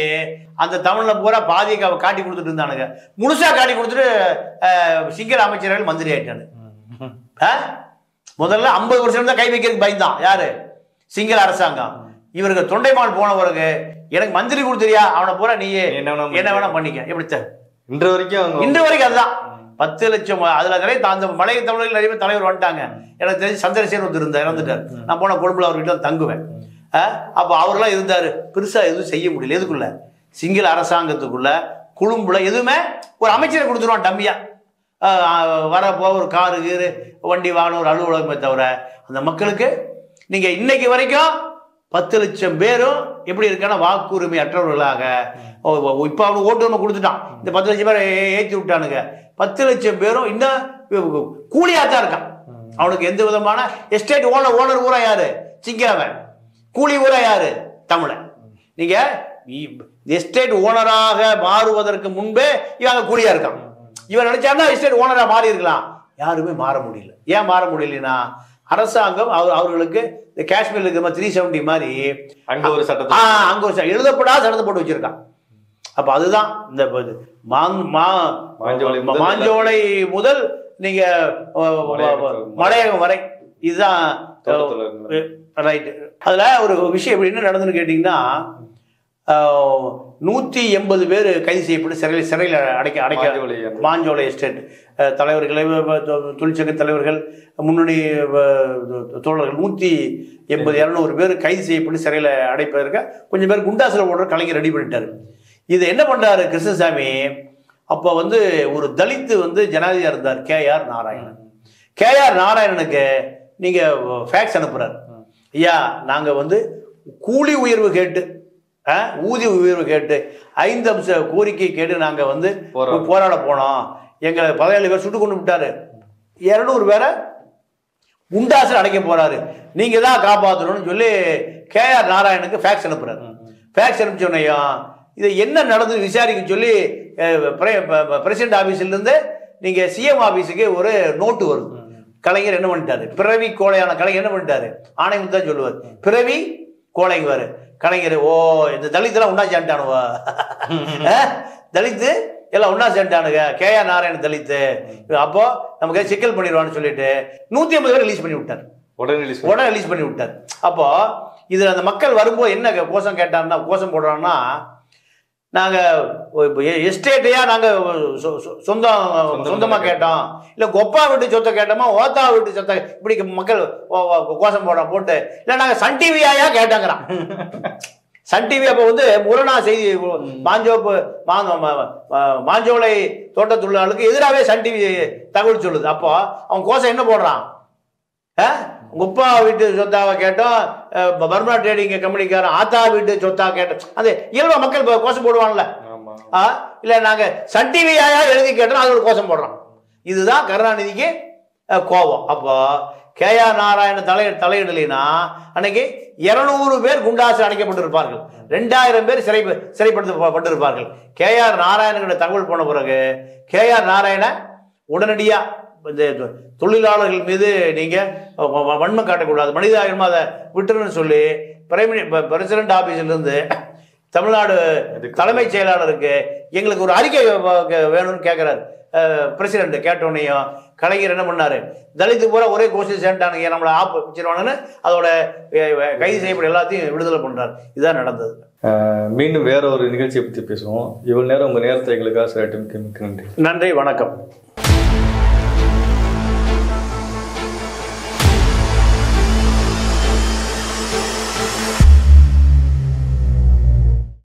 அந்த தமிழ்ல பூரா பாதியை காட்டி கொடுத்துட்டு இருந்தானுங்க. முழுசா காட்டி கொடுத்துட்டு சிங்கள அமைச்சர்கள் மந்திரி ஆயிட்டானு. முதல்ல 50 வருஷம் தான் கை வைக்கிறதுக்கு பயந்தான். யாரு? சிங்கள அரசாங்கம். இவருக்கு தொண்டைமான் போனவருக்கு எனக்கு மந்திரி கொடுத்துறியா, அவனை பூரா நீ என்ன வேணா பண்ணிக்க. எப்படி இன்று வரைக்கும் அதுதான் 10 லட்சம். அதுல நிறைய அந்த மலைய தமிழர்கள் நிறைய பேர் தலைவர் வந்துட்டாங்க. எனக்கு தெரிஞ்சு சந்திரசேகர் ஒருத்தர் இருந்தார், இறந்துட்டார். நான் போன கொழும்புல அவர்கிட்ட தங்குவேன். அப்போ அவரெல்லாம் இருந்தாரு. பெருசா எதுவும் செய்ய முடியல. எதுக்குள்ள சிங்கள அரசாங்கத்துக்குள்ள கொழும்புல எதுவுமே ஒரு அமைச்சரை கொடுத்துருவான் டம்மியா. வரப்போ ஒரு காரு கீரு வண்டி வாகனம் ஒரு அலுவலகமே தவிர அந்த மக்களுக்கு நீங்க இன்னைக்கு வரைக்கும் 10 லட்சம் பேரும் எப்படி இருக்கான வாக்குரிமை அற்றவர்களாக. இப்ப அவனுக்கு ஓட்டு ஒன்று கொடுத்துட்டான். இந்த 10 லட்சம் பேரை ஏற்றி விட்டானுங்க. 10 லட்சம் பேரும் இன்னும் கூலியாத்தான் இருக்கான். அவனுக்கு எந்த விதமான எஸ்டேட் ஓனர் ஊரா யாரு? சிங்களவன். கூலி ஊரா யாரு? தமிழன். நீங்க எஸ்டேட் ஓனராக மாறுவதற்கு முன்பே இவன் கூலியா இருக்கான். இவன் நினைச்சான்னா எஸ்டேட் ஓனரா மாறி இருக்கலாம். யாருமே மாற முடியல. ஏன் மாற முடியலன்னா அரசாங்கம் அவர்களுக்கு இந்த காஷ்மீர்ல இருக்கிற 370 மாதிரி அங்க ஒரு எழுதப்படாத சட்டத்தை போட்டு வச்சிருக்கான். அப்ப அதுதான் இந்த மாஞ்சோலை முதல் நீங்க மலையகம் வரை இதுதான் ரைட். அதுல ஒரு விஷயம் எப்படி என்ன நடந்துன்னு கேட்டீங்கன்னா 180 பேர் கைது செய்யப்பட்டு சிறையில் அடைக்க மாஞ்சோலை எஸ்டேட் தலைவர்கள், தொழிற்சங்க தலைவர்கள், முன்னணி தோழர்கள் 180-200 பேர் கைது செய்யப்பட்டு சிறையில் அடைப்பதற்கு கொஞ்சம் பேர் குண்டாசில் ஓடுற கலைஞர் ரெடி பண்ணிட்டாரு. இதை என்ன பண்றாரு கிருஷ்ணசாமி? அப்போ ஒரு தலித்து ஜனாதிபதியா இருந்தார் KR நாராயணன். KR நாராயணனுக்கு நீங்க ஃபேக்ஸ் அனுப்புறாரு. ஐயா நாங்க கூலி உயர்வு கேட்டு ஊதிய உயர்வு கேட்டு 5 அம்ச கோரிக்கை கேட்டு நாங்க போராட போனோம். எங்களை 17 பேர் சுட்டு கொண்டு விட்டாரு. 200 பேரை குண்டாசில் அடைக்க போறாரு. நீங்க தான் காப்பாற்றணும்னு சொல்லி KR நாராயணனுக்கு ஃபேக்ஸ் அனுப்புறாரு. ஃபேக்ஸ் அனுப்பிச்சோன்னையும் இதை என்ன நடந்து விசாரிக்க சொல்லி பிரசிடென்ட் ஆபீஸ்ல இருந்து நீங்க CM ஆபீஸுக்கு ஒரு நோட்டு வருது. கலைஞர் என்ன பண்ணிட்டாரு? பிறவி கோழையான கலைஞர் என்ன பண்ணிட்டாரு? ஆணையம் தான் சொல்லுவார். பிறவி கோழைங்குவாரு கலைஞர். ஓ இந்த தலித்துலாம் உண்ணா சேர்ந்துட்டானுவா? தலித்து எல்லாம் ஒன்னா சேர்ந்துட்டானுங்க. KR நாராயணன் தலித்து. அப்போ நமக்கு சிக்கல் பண்ணிடுவான்னு சொல்லிட்டு 150 பேர் ரிலீஸ் பண்ணி விட்டார். உடனே ரிலீஸ் பண்ணி விட்டார். அப்போ இதுல அந்த மக்கள் வரும்போது என்ன கோஷம் கேட்டாங்கன்னா கோஷம் போடுறாங்கன்னா நாங்க எஸ்டேட்டையா நாங்க சொந்தமா கேட்டோம், இல்ல கொப்பா வீட்டு சொத்தை கேட்டோமா, ஓத்தா வீட்டு சொத்தை இப்படி மக்கள் கோஷம் போட்டு இல்ல நாங்க சன் டிவியா கேட்டாங்கிறான். சன் டிவி அப்ப முரணா செய்தி மாஞ்சோலை தோட்ட தொழிலாளர்களுக்கு எதிராகவே சன் டிவி தகவல் சொல்லுது. அப்போ அவன் கோஷம் என்ன போடுறான்? குப்பா வீட்டு சொத்தாவை கேட்டோம், பர்மா ட்ரேடிங் கம்பெனிக்காரன் ஆத்தா வீட்டு சொத்தா கேட்டோம். அது இயல்பா மக்கள் கோஷம் போடுவாங்கல்ல. இல்ல நாங்க சன் டிவியா எழுதி கேட்டோம், அது ஒரு கோஷம் போடுறோம். இதுதான் கருணாநிதிக்கு கோபம். அப்போ KR நாராயணன் தலையிடலைன்னா அன்னைக்கு 200 பேர் குண்டாசில் அடைக்கப்பட்டிருப்பார்கள், 2000 பேர் சிறைப்படுத்தப்பட்டிருப்பார்கள். KR நாராயணன் தகவல் போன பிறகு KR நாராயணன் உடனடியா இந்த தொழிலாளர்கள் மீது நீங்க வன்மம் காட்டக்கூடாது, மனிதாபிமானமா அதை விட்டுருன்னு சொல்லி பிரசிடென்ட் ஆபீஸ்ல இருந்து தமிழ்நாடு தலைமைச் செயலாளருக்கு எங்களுக்கு ஒரு அறிக்கை வேணும்னு கேட்கிறாரு. பிரசிடென்ட் கேட்டோன்னையும் கலைஞர் என்ன பண்ணாரு? தலித்து பூரா ஒரே கோஷம் சேர்ந்தானுங்க, நம்மளை ஆப்பிச்சிருவானுன்னு அதோட கைது செய்யப்பட்ட எல்லாத்தையும் விடுதலை பண்றாரு. இதுதான் நடந்தது. மீண்டும் வேற ஒரு நிகழ்ச்சியை பற்றி பேசுவோம். இவ்வளவு நேரம் உங்க நேரத்தை எங்களுக்காக நன்றி. நன்றி, வணக்கம்.